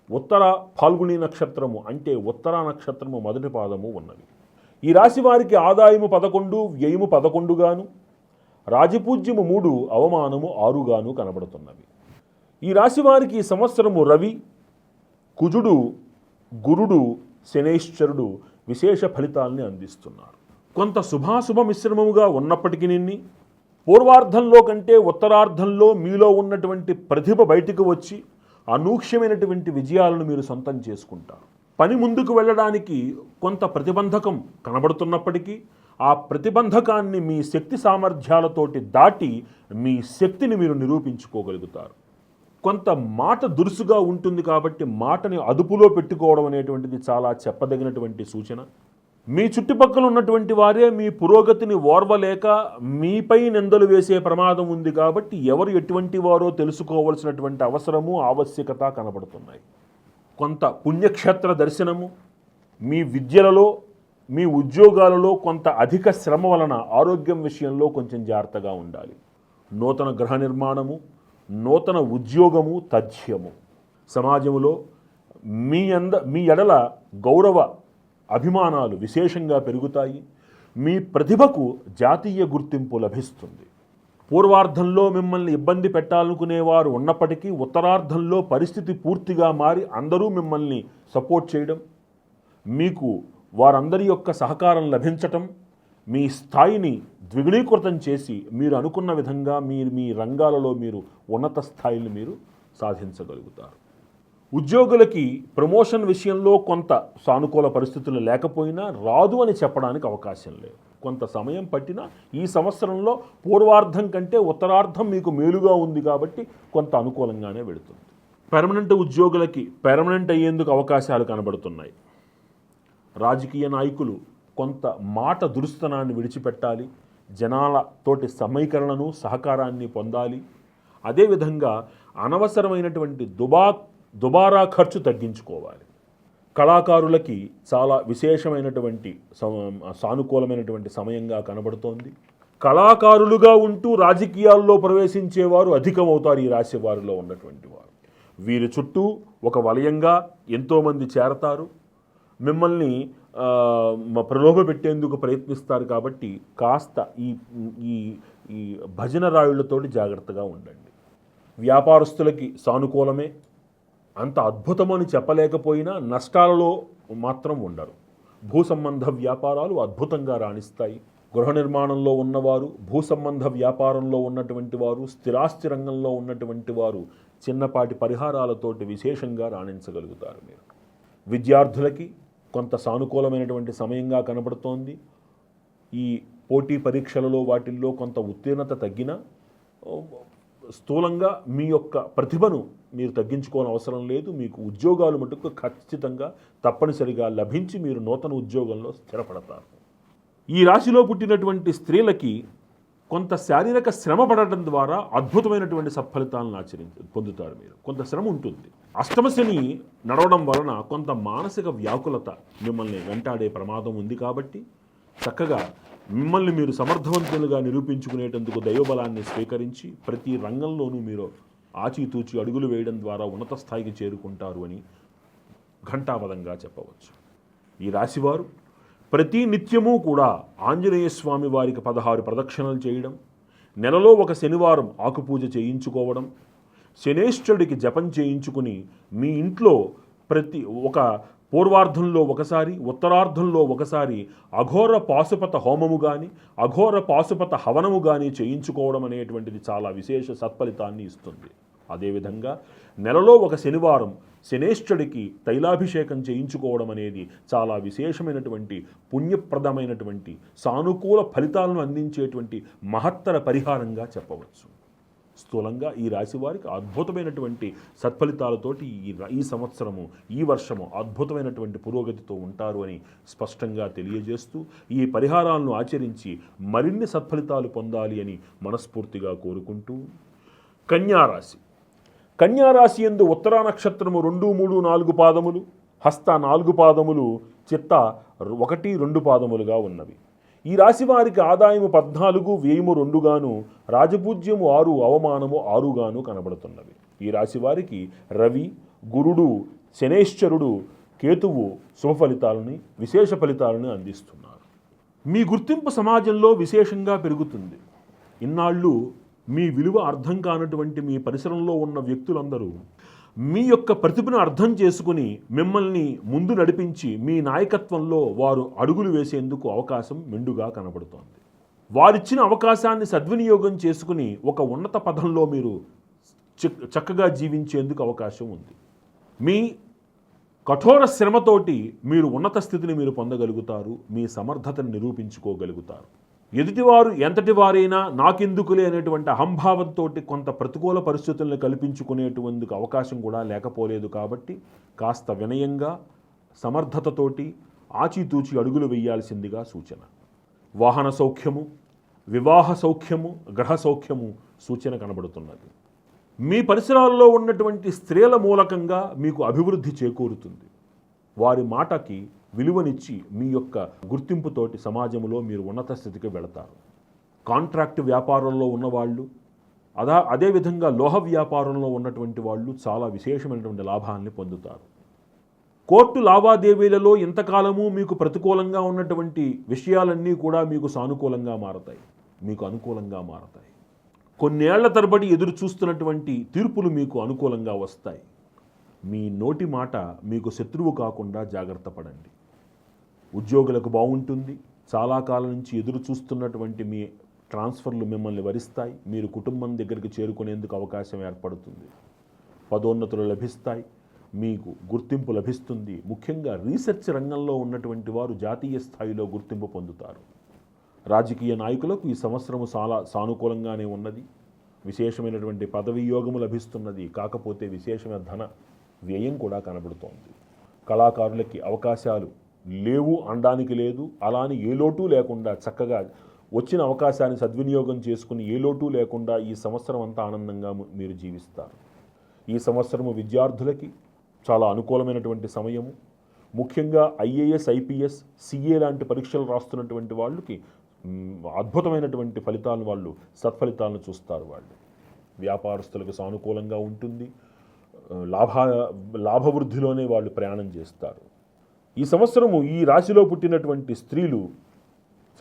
ఉత్తర ఫాల్గుణి నక్షత్రము అంటే ఉత్తరా నక్షత్రము 1వ పాదము ఉన్నవి. ఈ రాశి వారికి ఆదాయము 11, వ్యయము 11 గాను, రాజపూజ్యము 3, అవమానము 6 గాను కనబడుతున్నవి. ఈ రాశి వారికి ఈ సంవత్సరము రవి, కుజుడు, గురుడు, శనైశ్చరుడు విశేష ఫలితాల్ని అందిస్తున్నారు. కొంత శుభాశుభ మిశ్రమముగా ఉన్నప్పటికీ పూర్వార్ధంలో కంటే ఉత్తరార్ధంలో మీలో ఉన్నటువంటి ప్రతిభ బయటికి వచ్చి అనూహ్యమైనటువంటి విజయాలను మీరు సొంతం చేసుకుంటారు. పని ముందుకు వెళ్ళడానికి కొంత ప్రతిబంధకం కనబడుతున్నప్పటికీ ఆ ప్రతిబంధకాన్ని మీ శక్తి సామర్థ్యాలతోటి దాటి మీ శక్తిని మీరు నిరూపించుకోగలుగుతారు. కొంత మాట దురుసుగా ఉంటుంది కాబట్టి మాటని అదుపులో పెట్టుకోవడం అనేటువంటిది చాలా చెప్పదగినటువంటి సూచన. మీ చుట్టుపక్కల ఉన్నటువంటి వారే మీ పురోగతిని ఓర్వలేక మీపై నిందలు వేసే ప్రమాదం ఉంది కాబట్టి ఎవరు ఎటువంటి వారో తెలుసుకోవాల్సినటువంటి అవసరము, ఆవశ్యకత కనబడుతున్నాయి. కొంత పుణ్యక్షేత్ర దర్శనము, మీ విద్యలలో, మీ ఉద్యోగాలలో కొంత అధిక శ్రమ వలన ఆరోగ్యం విషయంలో కొంచెం జాగ్రత్తగా ఉండాలి. నూతన గృహ నిర్మాణము, నూతన ఉద్యోగము తథ్యము. సమాజంలో మీ ఎడల గౌరవ అభిమానాలు విశేషంగా పెరుగుతాయి. మీ ప్రతిభకు జాతీయ గుర్తింపు లభిస్తుంది. పూర్వార్ధంలో మిమ్మల్ని ఇబ్బంది పెట్టాలనుకునేవారు ఉన్నప్పటికీ ఉత్తరార్ధంలో పరిస్థితి పూర్తిగా మారి అందరూ మిమ్మల్ని సపోర్ట్ చేయడం, మీకు వారందరి యొక్క సహకారం లభించటం మీ స్థాయిని ద్విగుణీకృతం చేసి మీరు అనుకున్న విధంగా మీ రంగాలలో మీరు ఉన్నత స్థాయిని మీరు సాధించగలుగుతారు. ఉద్యోగులకి ప్రమోషన్ విషయంలో కొంత సానుకూల పరిస్థితులు లేకపోయినా రాదు అని చెప్పడానికి అవకాశం లేదు. కొంత సమయం పట్టినా ఈ సంవత్సరంలో పూర్వార్ధం కంటే ఉత్తరార్ధం మీకు మేలుగా ఉంది కాబట్టి కొంత అనుకూలంగానే వెళుతుంది. పెర్మనెంట్ ఉద్యోగులకి పెర్మనెంట్ అయ్యేందుకు అవకాశాలు కనబడుతున్నాయి. రాజకీయ నాయకులు కొంత మాట దురుస్తనాన్ని విడిచిపెట్టాలి. జనాలతోటి సమీకరణను, సహకారాన్ని పొందాలి. అదేవిధంగా అనవసరమైనటువంటి దుబారా ఖర్చు తగ్గించుకోవాలి. కళాకారులకి చాలా విశేషమైనటువంటి సానుకూలమైనటువంటి సమయంగా కనబడుతోంది. కళాకారులుగా ఉంటూ రాజకీయాల్లో ప్రవేశించేవారు అధికమవుతారు ఈ రాశి వారిలో ఉన్నటువంటి వారు. వీరి చుట్టూ ఒక వలయంగా ఎంతోమంది చేరతారు. మిమ్మల్ని ప్రలోభ పెట్టేందుకు ప్రయత్నిస్తారు కాబట్టి కాస్త ఈ భజన రాయుళ్లతోటి జాగ్రత్తగా ఉండండి. వ్యాపారస్తులకి సానుకూలమే. అంత అద్భుతమని చెప్పలేకపోయినా నష్టాలలో మాత్రం ఉండరు. భూ సంబంధ వ్యాపారాలు అద్భుతంగా రాణిస్తాయి. గృహ నిర్మాణంలో ఉన్నవారు, భూ సంబంధ వ్యాపారంలో ఉన్నటువంటి వారు, స్థిరాస్తి రంగంలో ఉన్నటువంటి వారు చిన్నపాటి పరిహారాలతోటి విశేషంగా రాణించగలుగుతారు. మీరు విద్యార్థులకి కొంత సానుకూలమైనటువంటి సమయంగా కనబడుతోంది. ఈ పోటీ పరీక్షలలో వాటిల్లో కొంత ఉత్తీర్ణత తగ్గినా స్థూలంగా మీ యొక్క ప్రతిభను మీరు తగ్గించుకోని అవసరం లేదు. మీకు ఉద్యోగాలు మటుకు ఖచ్చితంగా తప్పనిసరిగా లభించి మీరు నూతన ఉద్యోగంలో స్థిరపడతారు. ఈ రాశిలో పుట్టినటువంటి స్త్రీలకి కొంత శారీరక శ్రమ పడటం ద్వారా అద్భుతమైనటువంటి సత్ఫలితాలను పొందుతారు. మీరు కొంత శ్రమ ఉంటుంది. అష్టమ శని నడవడం వలన కొంత మానసిక వ్యాకులత మిమ్మల్ని వెంటాడే ప్రమాదం ఉంది కాబట్టి చక్కగా మిమ్మల్ని మీరు సమర్థవంతులుగా నిరూపించుకునేటందుకు దైవబలాన్ని స్వీకరించి ప్రతి రంగంలోనూ మీరు ఆచితూచి అడుగులు వేయడం ద్వారా ఉన్నత స్థాయికి చేరుకుంటారు అని ఘంటాపదంగా చెప్పవచ్చు. ఈ రాశివారు ప్రతి నిత్యము కూడా ఆంజనేయ స్వామి వారికి 16 ప్రదక్షిణలు చేయడం, నెలలో ఒక శనివారం ఆకుపూజ చేయించుకోవడం, శనేశ్వరుడికి జపం చేయించుకుని మీ ఇంట్లో ఒక పూర్వార్ధంలో ఒకసారి, ఉత్తరార్ధంలో ఒకసారి అఘోర పాశుపత హోమము కానీ, అఘోర పాశుపత హవనము కానీ చేయించుకోవడం అనేటువంటిది చాలా విశేష సత్ఫలితాన్ని ఇస్తుంది. అదేవిధంగా నెలలో ఒక శనివారం శనేశ్వరుడికి తైలాభిషేకం చేయించుకోవడం అనేది చాలా విశేషమైనటువంటి పుణ్యప్రదమైనటువంటి సానుకూల ఫలితాలను అందించేటువంటి మహత్తర పరిహారంగా చెప్పవచ్చు. స్థూలంగా ఈ రాశి వారికి అద్భుతమైనటువంటి సత్ఫలితాలతోటి ఈ సంవత్సరము, ఈ వర్షము అద్భుతమైనటువంటి పురోగతితో ఉంటారు అని స్పష్టంగా తెలియజేస్తూ ఈ పరిహారాలను ఆచరించి మరిన్ని సత్ఫలితాలు పొందాలి అని మనస్ఫూర్తిగా కోరుకుంటూ, కన్యారాశి. కన్యారాశి యందు ఉత్తరా నక్షత్రము 2, 3, 4 పాదములు, హస్త 4 పాదములు, చిత్త 1, 2 పాదములుగా ఉన్నవి. ఈ రాశి వారికి ఆదాయము 14, వ్యయము 2 గాను, రాజపూజ్యము 6, అవమానము 6 గాను కనబడుతున్నవి. ఈ రాశి వారికి రవి, గురుడు, శనేశ్వరుడు, కేతువు శుభ ఫలితాలని, విశేష ఫలితాలను అందిస్తున్నారు. మీ గుర్తింపు సమాజంలో విశేషంగా పెరుగుతుంది. ఇన్నాళ్ళు మీ విలువ అర్థం కానటువంటి మీ పరిసరంలో ఉన్న వ్యక్తులందరూ మీ యొక్క ప్రతిభను అర్థం చేసుకుని మిమ్మల్ని ముందు నడిపించి మీ నాయకత్వంలో వారు అడుగులు వేసేందుకు అవకాశం మెండుగా కనబడుతోంది. వారిచ్చిన అవకాశాన్ని సద్వినియోగం చేసుకుని ఒక ఉన్నత పదంలో మీరు చక్కగా జీవించేందుకు అవకాశం ఉంది. మీ కఠోర శ్రమతోటి మీరు ఉన్నత స్థితిని మీరు పొందగలుగుతారు. మీ సమర్థతను నిరూపించుకోగలుగుతారు. ఎదుటివారు ఎంతటి వారైనా నాకెందుకులే అనేటువంటి అహంభావంతో కొంత ప్రతికూల పరిస్థితులను కల్పించుకునేటువంటి అవకాశం కూడా లేకపోలేదు. కాబట్టి కాస్త వినయంగా, సమర్థతతోటి ఆచితూచి అడుగులు వేయాల్సిందిగా సూచన. వాహన సౌఖ్యము, వివాహ సౌఖ్యము, గ్రహ సౌఖ్యము సూచన కనబడుతున్నది. మీ పరిసరాల్లో ఉన్నటువంటి స్త్రీల మూలకంగా మీకు అభివృద్ధి చేకూరుతుంది. వారి మాటకి విలువనిచ్చి మీ యొక్క గుర్తింపుతోటి సమాజంలో మీరు ఉన్నత స్థితికి వెళతారు. కాంట్రాక్ట్ వ్యాపారంలో ఉన్నవాళ్ళు, అదేవిధంగా లోహ వ్యాపారంలో ఉన్నటువంటి వాళ్ళు చాలా విశేషమైనటువంటి లాభాన్ని పొందుతారు. కోర్టు లావాదేవీలలో ఇంతకాలము మీకు ప్రతికూలంగా ఉన్నటువంటి విషయాలన్నీ కూడా మీకు సానుకూలంగా మారతాయి, మీకు అనుకూలంగా మారతాయి. కొన్నేళ్ల తరబడి ఎదురు చూస్తున్నటువంటి తీర్పులు మీకు అనుకూలంగా వస్తాయి. మీ నోటి మాట మీకు శత్రువు కాకుండా జాగ్రత్త పడండి. ఉద్యోగులకు బాగుంటుంది. చాలా కాలం నుంచి ఎదురు చూస్తున్నటువంటి మీ ట్రాన్స్ఫర్లు మిమ్మల్ని వరిస్తాయి. మీరు కుటుంబం దగ్గరికి చేరుకునేందుకు అవకాశం ఏర్పడుతుంది. పదోన్నతులు లభిస్తాయి. మీకు గుర్తింపు లభిస్తుంది. ముఖ్యంగా రీసెర్చ్ రంగంలో ఉన్నటువంటి వారు జాతీయ స్థాయిలో గుర్తింపు పొందుతారు. రాజకీయ నాయకులకు ఈ సంవత్సరము చాలా సానుకూలంగానే ఉన్నది. విశేషమైనటువంటి పదవి యోగము లభిస్తున్నది. కాకపోతే విశేషమైన ధన వ్యయం కూడా కనబడుతోంది. కళాకారులకి అవకాశాలు లేవు అనడానికి లేదు. అలాని ఏ లోటు లేకుండా చక్కగా వచ్చిన అవకాశాన్ని సద్వినియోగం చేసుకుని ఏ లోటు లేకుండా ఈ సంవత్సరం అంతా ఆనందంగా మీరు జీవిస్తారు. ఈ సంవత్సరము విద్యార్థులకి చాలా అనుకూలమైనటువంటి సమయము. ముఖ్యంగా ఐఏఎస్, ఐపీఎస్, సిఏ లాంటి పరీక్షలు రాస్తున్నటువంటి వాళ్ళకి అద్భుతమైనటువంటి ఫలితాలను, వాళ్ళు సత్ఫలితాలను చూస్తారు. వాళ్ళు వ్యాపారస్తులకు సానుకూలంగా ఉంటుంది. లాభవృద్ధిలోనే వాళ్ళు ప్రయాణం చేస్తారు. ఈ సంవత్సరము ఈ రాశిలో పుట్టినటువంటి స్త్రీలు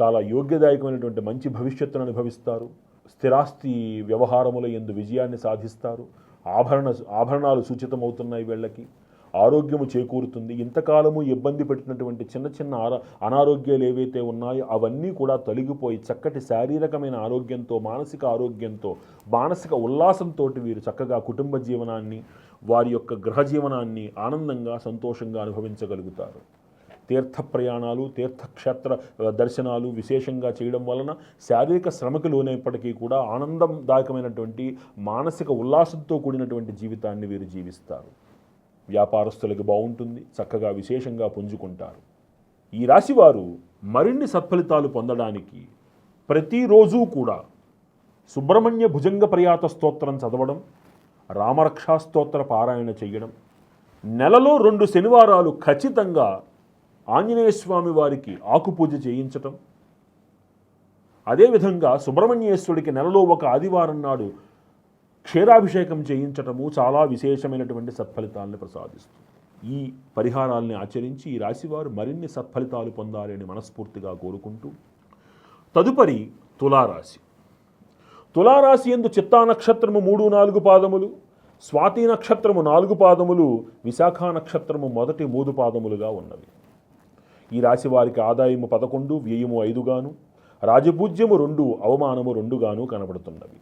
చాలా యోగ్యదాయకమైనటువంటి మంచి భవిష్యత్తును అనుభవిస్తారు. స్థిరాస్తి వ్యవహారముల యందు విజయాన్ని సాధిస్తారు. ఆభరణాలు సూచితమవుతున్నాయి. వీళ్ళకి ఆరోగ్యము చేకూరుతుంది. ఇంతకాలము ఇబ్బంది పెట్టినటువంటి చిన్న చిన్న అనారోగ్యాలు ఏవైతే ఉన్నాయో అవన్నీ కూడా తొలగిపోయి చక్కటి శారీరకమైన ఆరోగ్యంతో, మానసిక ఆరోగ్యంతో, మానసిక ఉల్లాసంతో వీరు చక్కగా కుటుంబ జీవనాన్ని, వారి యొక్క గృహ జీవనాన్ని ఆనందంగా, సంతోషంగా అనుభవించగలుగుతారు. తీర్థ ప్రయాణాలు, తీర్థక్షేత్ర దర్శనాలు విశేషంగా చేయడం వలన శారీరక శ్రమకు లోనైనప్పటికీ కూడా ఆనందదాయకమైనటువంటి మానసిక ఉల్లాసంతో కూడినటువంటి జీవితాన్ని వీరు జీవిస్తారు. వ్యాపారస్తులకు బాగుంటుంది. చక్కగా విశేషంగా పుంజుకుంటారు. ఈ రాశివారు మరిన్ని సత్ఫలితాలు పొందడానికి ప్రతిరోజు కూడా సుబ్రహ్మణ్య భుజంగ ప్రయాత స్తోత్రం చదవడం, రామరక్షా స్తోత్ర పారాయణ చేయడం, నెలలో 2 శనివారాలు ఖచ్చితంగా ఆంజనేయ స్వామి వారికి ఆకుపూజ చేయించటం, అదేవిధంగా సుబ్రహ్మణ్యేశ్వరుడికి నెలలో ఒక ఆదివారం నాడు క్షీరాభిషేకం చేయించటము చాలా విశేషమైనటువంటి సత్ఫలితాలను ప్రసాదిస్తుంది. ఈ పరిహారాల్ని ఆచరించి ఈ రాశివారు మరిన్ని సత్ఫలితాలు పొందాలని మనస్ఫూర్తిగా కోరుకుంటూ, తదుపరి తులారాశి. తులారాశి యందు చిత్తా నక్షత్రము 3, 4 పాదములు, స్వాతి నక్షత్రము 4 పాదములు, విశాఖ నక్షత్రము మొదటి 3 పాదములుగా ఉన్నవి. ఈ రాశి వారికి ఆదాయము 11, వ్యయము 5 గాను, రాజపూజ్యము 2, అవమానము 2 గాను కనబడుతున్నవి.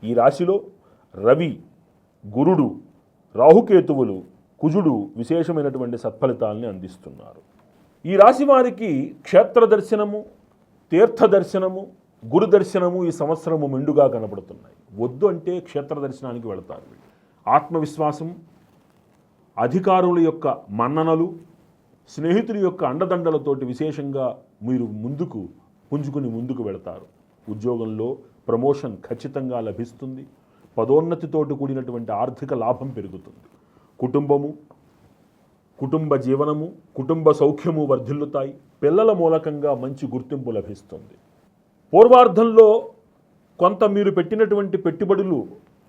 ఈ రాశిలో రవి, గురుడు, రాహుకేతువులు, కుజుడు విశేషమైనటువంటి సత్ఫలితాలని అందిస్తున్నారు. ఈ రాశి వారికి క్షేత్ర దర్శనము, తీర్థ దర్శనము, గురు దర్శనము ఈ సంవత్సరము మెండుగా కనబడుతున్నాయి. వద్దు అంటే క్షేత్ర దర్శనానికి వెళతారు. ఆత్మవిశ్వాసం, అధికారుల యొక్క మన్ననలు, స్నేహితుల యొక్క అండదండలతోటి విశేషంగా మీరు ముందుకు వెళతారు. ఉద్యోగంలో ప్రమోషన్ ఖచ్చితంగా లభిస్తుంది. పదోన్నతితోటి కూడినటువంటి ఆర్థిక లాభం పెరుగుతుంది. కుటుంబ జీవనము, కుటుంబ సౌఖ్యము వర్ధిల్లుతాయి. పిల్లల మూలకంగా మంచి గుర్తింపు లభిస్తుంది. పూర్వార్ధంలో కొంత మీరు పెట్టినటువంటి పెట్టుబడులు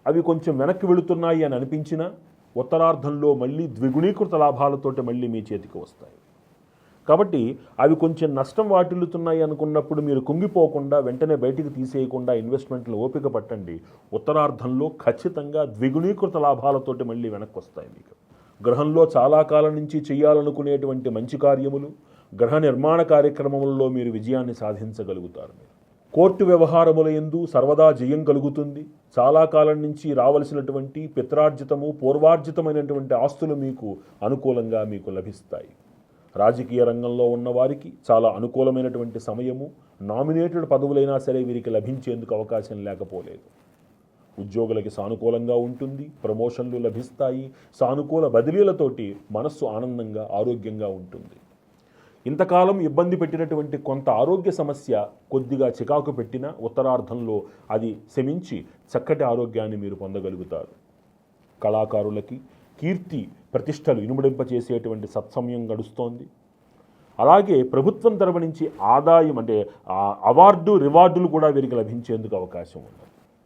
అవి కొంచెం వెనక్కి వెళుతున్నాయి అని అనిపించినా ఉత్తరార్ధంలో మళ్ళీ ద్విగుణీకృత లాభాలతోటి మళ్ళీ మీ చేతికి వస్తాయి. కాబట్టి అవి కొంచెం నష్టం వాటిల్లుతున్నాయి అనుకున్నప్పుడు మీరు కుంగిపోకుండా వెంటనే బయటికి తీసేయకుండా ఇన్వెస్ట్మెంట్లు ఓపిక పట్టండి. ఉత్తరార్ధంలో ఖచ్చితంగా ద్విగుణీకృత లాభాలతోటి మళ్ళీ వెనక్కి వస్తాయి. మీకు గ్రహంలో చాలా కాలం నుంచి చేయాలనుకునేటువంటి మంచి కార్యములు, గ్రహ నిర్మాణ కార్యక్రమములలో మీరు విజయాన్ని సాధించగలుగుతారు. మీరు కోర్టు వ్యవహారముల యందు సర్వదా జయం కలుగుతుంది. చాలా కాలం నుంచి రావలసినటువంటి పిత్రార్జితము, పూర్వార్జితమైనటువంటి ఆస్తులు మీకు అనుకూలంగా మీకు లభిస్తాయి. రాజకీయ రంగంలో ఉన్నవారికి చాలా అనుకూలమైనటువంటి సమయము. నామినేటెడ్ పదవులైనా సరే వీరికి లభించేందుకు అవకాశం లేకపోలేదు. ఉద్యోగులకి సానుకూలంగా ఉంటుంది. ప్రమోషన్లు లభిస్తాయి. సానుకూల బదిలీలతోటి మనస్సు ఆనందంగా, ఆరోగ్యంగా ఉంటుంది. ఇంతకాలం ఇబ్బంది పెట్టినటువంటి కొంత ఆరోగ్య సమస్య కొద్దిగా చికాకు పెట్టినా ఉత్తరార్ధంలో అది శమించి చక్కటి ఆరోగ్యాన్ని మీరు పొందగలుగుతారు. కళాకారులకి కీర్తి ప్రతిష్టలు ఇనుమడింపచేసేటువంటి సత్సమయం గడుస్తోంది. అలాగే ప్రభుత్వం తరపు నుంచి ఆదాయం అంటే అవార్డు, రివార్డులు కూడా వీరికి లభించేందుకు అవకాశం ఉంది.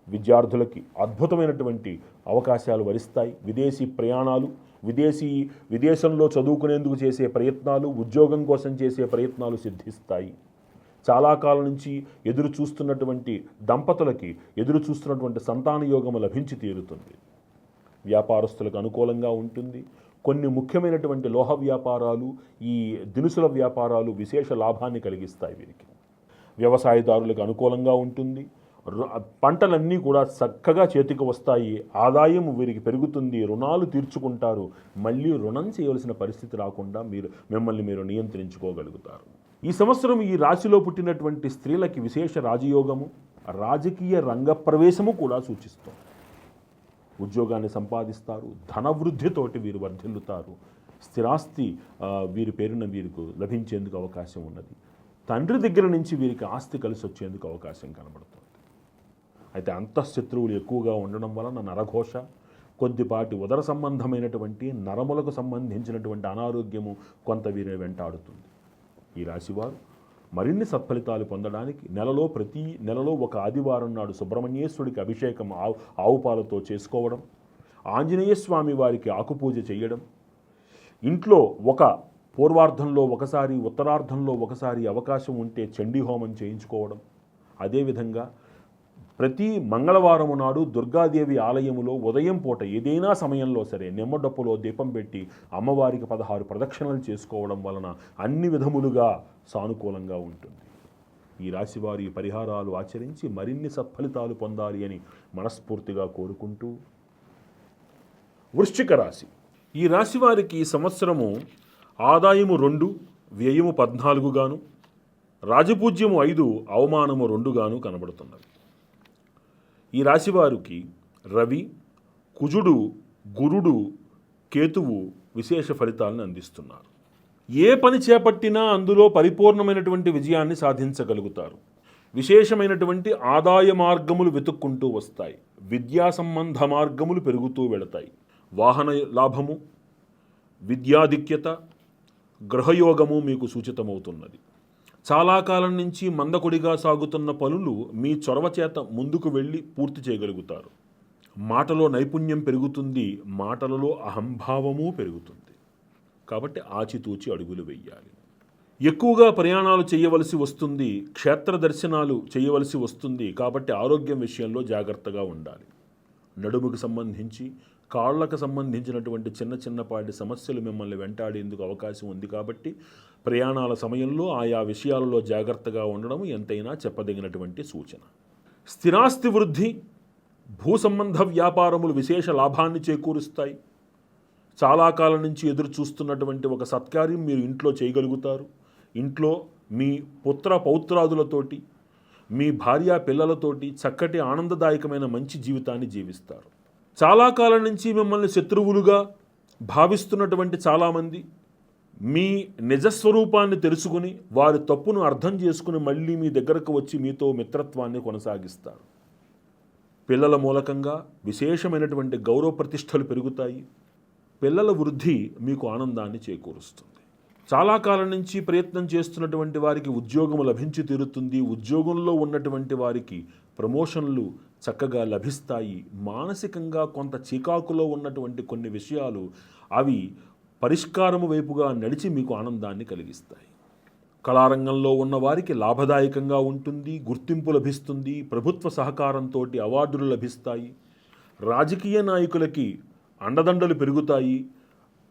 విద్యార్థులకి అద్భుతమైనటువంటి అవకాశాలు వరిస్తాయి. విదేశీ ప్రయాణాలు, విదేశంలో చదువుకునేందుకు చేసే ప్రయత్నాలు, ఉద్యోగం కోసం చేసే ప్రయత్నాలు సిద్ధిస్తాయి. చాలా కాలం నుంచి ఎదురు చూస్తున్నటువంటి దంపతులకి ఎదురు చూస్తున్నటువంటి సంతాన యోగము లభించి తీరుతుంది. వ్యాపారస్తులకు అనుకూలంగా ఉంటుంది. కొన్ని ముఖ్యమైనటువంటి లోహ వ్యాపారాలు, ఈ దినుసుల వ్యాపారాలు విశేష లాభాన్ని కలిగిస్తాయి వీరికి. వ్యవసాయదారులకు అనుకూలంగా ఉంటుంది. పంటలన్నీ కూడా చక్కగా చేతికి వస్తాయి. ఆదాయం వీరికి పెరుగుతుంది. రుణాలు తీర్చుకుంటారు. మళ్ళీ రుణం చేయవలసిన పరిస్థితి రాకుండా మిమ్మల్ని మీరు నియంత్రించుకోగలుగుతారు. ఈ సంవత్సరం ఈ రాశిలో పుట్టినటువంటి స్త్రీలకి విశేష రాజయోగము, రాజకీయ రంగ ప్రవేశము కూడా సూచిస్తుంది. ఉద్యోగాన్ని సంపాదిస్తారు. ధనవృద్ధితోటి వీరు వర్ధిల్లుతారు. స్థిరాస్తి వీరి పేరున వీరికి లభించేందుకు అవకాశం ఉన్నది. తండ్రి దగ్గర నుంచి వీరికి ఆస్తి కలిసి వచ్చేందుకు అవకాశం కనబడుతుంది. అయితే అంతఃశత్రువులు ఎక్కువగా ఉండడం వలన నరఘోష, కొద్దిపాటి ఉదర సంబంధమైనటువంటి నరములకు సంబంధించినటువంటి అనారోగ్యము కొంత వీరిని వెంటాడుతుంది. ఈ రాశివారు మరిన్ని సత్ఫలితాలు పొందడానికి ప్రతి నెలలో ఒక ఆదివారం నాడు సుబ్రహ్మణ్యేశ్వరుడికి అభిషేకం ఆవు పాలతో చేసుకోవడం, ఆంజనేయ స్వామి వారికి ఆకుపూజ చేయడం, ఇంట్లో పూర్వార్ధంలో ఒకసారి, ఉత్తరార్ధంలో ఒకసారి అవకాశం ఉంటే చండీ హోమం చేయించుకోవడం, అదేవిధంగా ప్రతి మంగళవారము నాడు దుర్గాదేవి ఆలయములో ఉదయం పూట ఏదైనా సమయంలో సరే నిమ్మడప్పులో దీపం పెట్టి అమ్మవారికి 16 ప్రదక్షిణలు చేసుకోవడం వలన అన్ని విధములుగా సానుకూలంగా ఉంటుంది. ఈ రాశివారి పరిహారాలు ఆచరించి మరిన్ని సత్ఫలితాలు పొందాలి అని మనస్ఫూర్తిగా కోరుకుంటూ, వృశ్చిక రాశి. ఈ రాశివారికి ఈ సంవత్సరము ఆదాయము 2, వ్యయము 14 గాను, రాజపూజ్యము 5, అవమానము 2 గాను కనబడుతున్నది. ఈ రాశివారికి రవి, కుజుడు, గురుడు, కేతువు విశేష ఫలితాలను అందిస్తున్నారు. ఏ పని చేపట్టినా అందులో పరిపూర్ణమైనటువంటి విజయాన్ని సాధించగలుగుతారు. విశేషమైనటువంటి ఆదాయ మార్గములు వెతుక్కుంటూ వస్తాయి. విద్యా సంబంధ మార్గములు పెరుగుతూ వెళతాయి. వాహన లాభము, విద్యాధిక్యత, గృహయోగము మీకు సూచితమవుతున్నది. చాలా కాలం నుంచి మందకొడిగా సాగుతున్న పనులు మీ చొరవ చేత ముందుకు వెళ్ళి పూర్తి చేయగలుగుతారు. మాటలో నైపుణ్యం పెరుగుతుంది. మాటలలో అహంభావము పెరుగుతుంది. కాబట్టి ఆచితూచి అడుగులు వెయ్యాలి. ఎక్కువగా ప్రయాణాలు చేయవలసి వస్తుంది. క్షేత్ర దర్శనాలు చేయవలసి వస్తుంది. కాబట్టి ఆరోగ్యం విషయంలో జాగ్రత్తగా ఉండాలి. నడుముకు సంబంధించి, కాళ్లకు సంబంధించినటువంటి చిన్నపాటి సమస్యలు మిమ్మల్ని వెంటాడేందుకు అవకాశం ఉంది. కాబట్టి ప్రయాణాల సమయంలో ఆయా విషయాలలో జాగ్రత్తగా ఉండడం ఎంతైనా చెప్పదగినటువంటి సూచన. స్థిరాస్తి వృద్ధి, భూ సంబంధ వ్యాపారములు విశేష లాభాన్ని చేకూరుస్తాయి. చాలా కాలం నుంచి ఎదురు చూస్తున్నటువంటి ఒక సత్కార్యం మీరు ఇంట్లో చేయగలుగుతారు. ఇంట్లో మీ పుత్ర పౌత్రాదులతోటి మీ భార్య పిల్లలతోటి చక్కటి ఆనందదాయకమైన మంచి జీవితాన్ని జీవిస్తారు. చాలా కాలం నుంచి మిమ్మల్ని శత్రువులుగా భావిస్తున్నటువంటి చాలామంది మీ నిజస్వరూపాన్ని తెలుసుకుని వారి తప్పును అర్థం చేసుకుని మళ్ళీ మీ దగ్గరకు వచ్చి మీతో మిత్రత్వాన్ని కొనసాగిస్తారు. పిల్లల మూలకంగా విశేషమైనటువంటి గౌరవ ప్రతిష్టలు పెరుగుతాయి. పిల్లల వృద్ధి మీకు ఆనందాన్ని చేకూరుస్తుంది. చాలా కాలం నుంచి ప్రయత్నం చేస్తున్నటువంటి వారికి ఉద్యోగం లభించి తీరుతుంది. ఉద్యోగంలో ఉన్నటువంటి వారికి ప్రమోషన్లు చక్కగా లభిస్తాయి. మానసికంగా కొంత చికాకులో ఉన్నటువంటి కొన్ని విషయాలు అవి పరిష్కారము వైపుగా నడిచి మీకు ఆనందాన్ని కలిగిస్తాయి. కళారంగంలో ఉన్న వారికి లాభదాయకంగా ఉంటుంది. గుర్తింపు లభిస్తుంది. ప్రభుత్వ సహకారంతో అవార్డులు లభిస్తాయి. రాజకీయ నాయకులకి అండదండలు పెరుగుతాయి.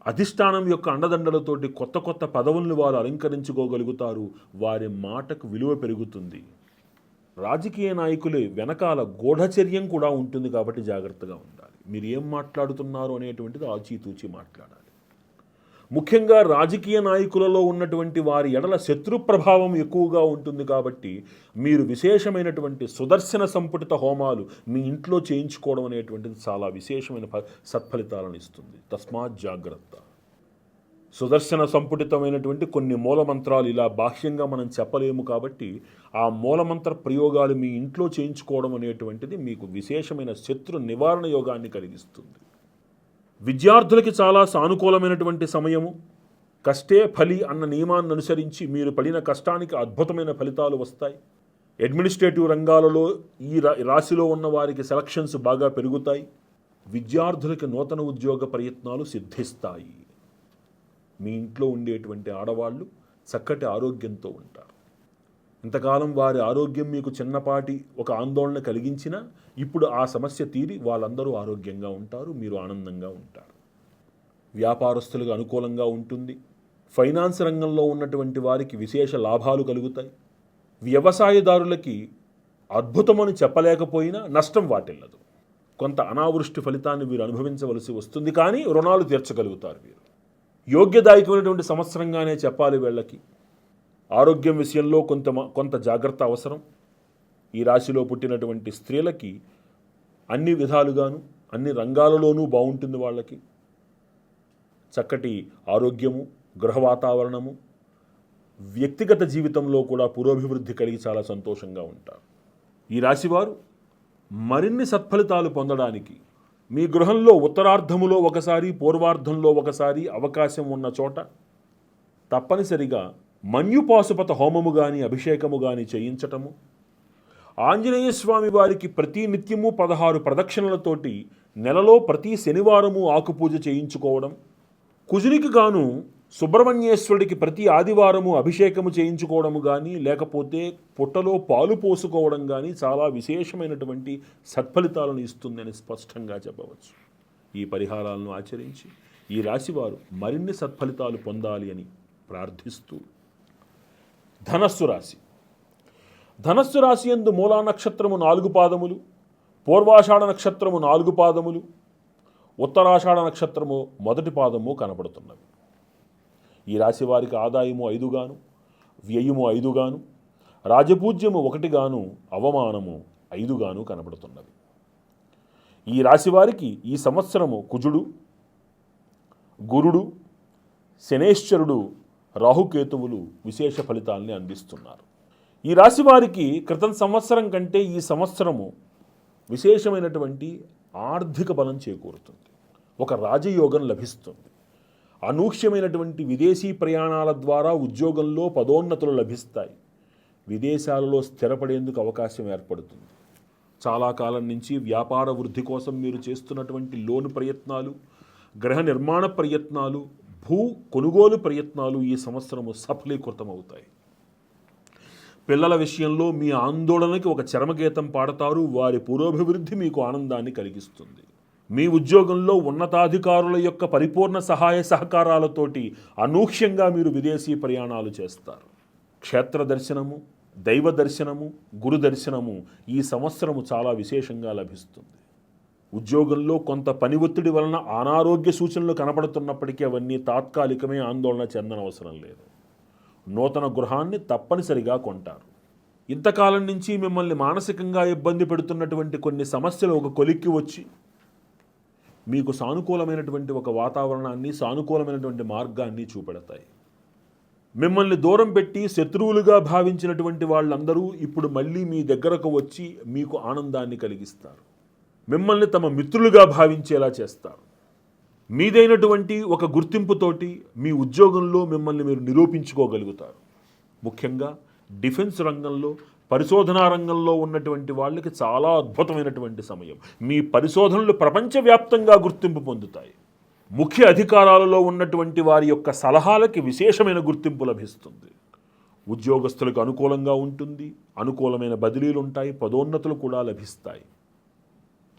అధిష్టానం యొక్క అండదండలతోటి కొత్త కొత్త పదవులను వారు అలంకరించుకోగలుగుతారు. వారి మాటకు విలువ పెరుగుతుంది. రాజకీయ నాయకులు వెనకాల గూఢచర్యం కూడా ఉంటుంది కాబట్టి జాగ్రత్తగా ఉండాలి. మీరు ఏం మాట్లాడుతున్నారు అనేటువంటిది ఆచితూచి మాట్లాడాలి. ముఖ్యంగా రాజకీయ నాయకులలో ఉన్నటువంటి వారి ఎడల శత్రు ప్రభావం ఎక్కువగా ఉంటుంది కాబట్టి మీరు విశేషమైనటువంటి సుదర్శన సంపుటిత హోమాలు మీ ఇంట్లో చేయించుకోవడం అనేటువంటిది చాలా విశేషమైన సత్ఫలితాలను ఇస్తుంది. తస్మాత్ జాగ్రత్త. సుదర్శన సంపుటితమైనటువంటి కొన్ని మూలమంత్రాలు ఇలా బాహ్యంగా మనం చెప్పలేము కాబట్టి ఆ మూలమంత్ర ప్రయోగాలు మీ ఇంట్లో చేయించుకోవడం అనేటువంటిది మీకు విశేషమైన శత్రు నివారణ యోగాన్ని కలిగిస్తుంది. విద్యార్థులకి చాలా సానుకూలమైనటువంటి సమయము. కష్టే ఫలి అన్న నియమాన్ని అనుసరించి మీరు పడిన కష్టానికి అద్భుతమైన ఫలితాలు వస్తాయి. అడ్మినిస్ట్రేటివ్ రంగాలలో ఈ రాశిలో ఉన్న వారికి సెలక్షన్స్ బాగా పెరుగుతాయి. విద్యార్థులకి నూతన ఉద్యోగ ప్రయత్నాలు సిద్ధిస్తాయి. మీ ఇంట్లో ఉండేటువంటి ఆడవాళ్ళు చక్కటి ఆరోగ్యంతో ఉంటారు. ఇంతకాలం వారి ఆరోగ్యం మీకు చిన్నపాటి ఒక ఆందోళన కలిగించినా ఇప్పుడు ఆ సమస్య తీరి వాళ్ళందరూ ఆరోగ్యంగా ఉంటారు. మీరు ఆనందంగా ఉంటారు. వ్యాపారస్తులకు అనుకూలంగా ఉంటుంది. ఫైనాన్స్ రంగంలో ఉన్నటువంటి వారికి విశేష లాభాలు కలుగుతాయి. వ్యవసాయదారులకి అద్భుతమని చెప్పలేకపోయినా నష్టం వాటిల్లదు. కొంత అనావృష్టి ఫలితాన్ని వీరు అనుభవించవలసి వస్తుంది. కానీ రుణాలు తీర్చగలుగుతారు. వీరు యోగ్యదాయకమైనటువంటి సంవత్సరంగానే చెప్పాలి. వీళ్ళకి ఆరోగ్యం విషయంలో కొంత జాగ్రత్త అవసరం. ఈ రాశిలో పుట్టినటువంటి స్త్రీలకి అన్ని విధాలుగాను అన్ని రంగాలలోనూ బాగుంటుంది. వాళ్ళకి చక్కటి ఆరోగ్యము, గృహ వాతావరణము, వ్యక్తిగత జీవితంలో కూడా పురోభివృద్ధి కలిగి చాలా సంతోషంగా ఉంటారు. ఈ రాశివారు మరిన్ని సత్ఫలితాలు పొందడానికి మీ గృహంలో ఉత్తరార్ధములో ఒకసారి, పూర్వార్ధంలో ఒకసారి అవకాశం ఉన్న చోట తప్పనిసరిగా మన్యుపాశుపత హోమము కానీ అభిషేకము కానీ చేయించటము, ఆంజనేయ స్వామి వారికి ప్రతి నిత్యము 16 ప్రదక్షిణలతోటి నెలలో ప్రతి శనివారము ఆకుపూజ చేయించుకోవడం, కుజునికి గాను సుబ్రహ్మణ్యేశ్వరుడికి ప్రతి ఆదివారము అభిషేకము చేయించుకోవడము కానీ లేకపోతే పుట్టలో పాలు పోసుకోవడం కానీ చాలా విశేషమైనటువంటి సత్ఫలితాలను ఇస్తుందని స్పష్టంగా చెప్పవచ్చు. ఈ పరిహారాలను ఆచరించి ఈ రాశివారు మరిన్ని సత్ఫలితాలు పొందాలి అని ప్రార్థిస్తూ ధనస్సు రాశి. ధనస్సు రాశి యందు మూలా నక్షత్రము 4 పాదములు, పూర్వాషాఢ నక్షత్రము 4 పాదములు, ఉత్తరాషాఢ నక్షత్రము 1 పాదము కనపడుతున్నవి. ఈ రాశి వారికి ఆదాయము 5 గాను, వ్యయము 5 గాను, రాజపూజ్యము 1 గాను, అవమానము 5 గాను కనపడుతున్నవి. ఈ రాశి వారికి ఈ సంవత్సరము కుజుడు, గురుడు, శనేశ్వరుడు, రాహుకేతువులు విశేష ఫలితాల్ని అందిస్తున్నారు. ఈ రాశి వారికి క్రితం సంవత్సరం కంటే ఈ సంవత్సరము విశేషమైనటువంటి ఆర్థిక బలం చేకూరుతుంది. ఒక రాజయోగం లభిస్తుంది. అనూహ్యమైనటువంటి విదేశీ ప్రయాణాల ద్వారా ఉద్యోగంలో పదోన్నతులు లభిస్తాయి. విదేశాలలో స్థిరపడేందుకు అవకాశం ఏర్పడుతుంది. చాలా కాలం నుంచి వ్యాపార వృద్ధి కోసం మీరు చేస్తున్నటువంటి లోను ప్రయత్నాలు, గృహ నిర్మాణ ప్రయత్నాలు, భూ కొనుగోలు ప్రయత్నాలు ఈ సంవత్సరము సఫలీకృతమవుతాయి. పిల్లల విషయంలో మీ ఆందోళనకి ఒక చరమగీతం పాడతారు. వారి పురోభివృద్ధి మీకు ఆనందాన్ని కలిగిస్తుంది. మీ ఉద్యోగంలో ఉన్నతాధికారుల యొక్క పరిపూర్ణ సహాయ సహకారాలతోటి అనూహ్యంగా మీరు విదేశీ ప్రయాణాలు చేస్తారు. క్షేత్ర దర్శనము, దైవ దర్శనము, గురు దర్శనము ఈ సంవత్సరము చాలా విశేషంగా లభిస్తుంది. ఉద్యోగంలో కొంత పని ఒత్తిడి వలన అనారోగ్య సూచనలు కనపడుతున్నప్పటికీ అవన్నీ తాత్కాలికమే, ఆందోళన చెందనవసరం లేదు. నూతన గృహాన్ని తప్పనిసరిగా కొంటారు. ఇంతకాలం నుంచి మిమ్మల్ని మానసికంగా ఇబ్బంది పెడుతున్నటువంటి కొన్ని సమస్యలు ఒక కొలిక్కి వచ్చి మీకు సానుకూలమైనటువంటి ఒక వాతావరణాన్ని, సానుకూలమైనటువంటి మార్గాన్ని చూపెడతాయి. మిమ్మల్ని దూరం పెట్టి శత్రువులుగా భావించినటువంటి వాళ్ళందరూ ఇప్పుడు మళ్ళీ మీ దగ్గరకు వచ్చి మీకు ఆనందాన్ని కలిగిస్తారు. మిమ్మల్ని తమ మిత్రులుగా భావించేలా చేస్తారు. మీదైనటువంటి ఒక గుర్తింపుతోటి మీ ఉద్యోగంలో మిమ్మల్ని మీరు నిరూపించుకోగలుగుతారు. ముఖ్యంగా డిఫెన్స్ రంగంలో, పరిశోధనా రంగంలో ఉన్నటువంటి వాళ్ళకి చాలా అద్భుతమైనటువంటి సమయం. మీ పరిశోధనలు ప్రపంచవ్యాప్తంగా గుర్తింపు పొందుతాయి. ముఖ్య అధికారాలలో ఉన్నటువంటి వారి యొక్క సలహాలకి విశేషమైన గుర్తింపు లభిస్తుంది. ఉద్యోగస్తులకు అనుకూలంగా ఉంటుంది. అనుకూలమైన బదిలీలు ఉంటాయి. పదోన్నతులు కూడా లభిస్తాయి.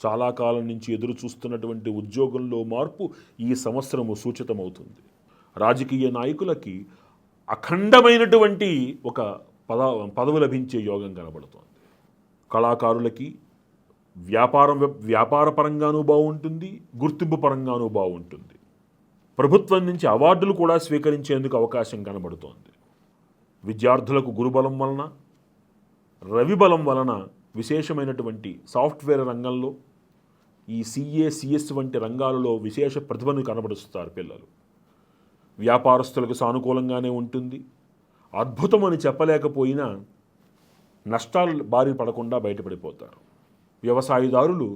చాలా కాలం నుంచి ఎదురు చూస్తున్నటువంటి ఉద్యోగంలో మార్పు ఈ సంవత్సరము సూచితమవుతుంది. రాజకీయ నాయకులకి అఖండమైనటువంటి ఒక పదవి లభించే యోగం కనబడుతోంది. కళాకారులకి వ్యాపార పరంగానూ బాగుంటుంది, గుర్తింపు పరంగానూ బాగుంటుంది. ప్రభుత్వం నుంచి అవార్డులు కూడా స్వీకరించేందుకు అవకాశం కనబడుతోంది. విద్యార్థులకు గురుబలం వలన, రవి బలం వలన విశేషమైనటువంటి సాఫ్ట్వేర్ రంగంలో, ఈ సిఏ, సిఎస్ వంటి రంగాలలో విశేష ప్రతిభను కనబరుస్తారు పిల్లలు. వ్యాపారస్తులకు సానుకూలంగానే ఉంటుంది. అద్భుతం అని చెప్పలేకపోయినా నష్టాలు బారి పడకుండా బయటపడిపోతారు. వ్యవసాయదారులు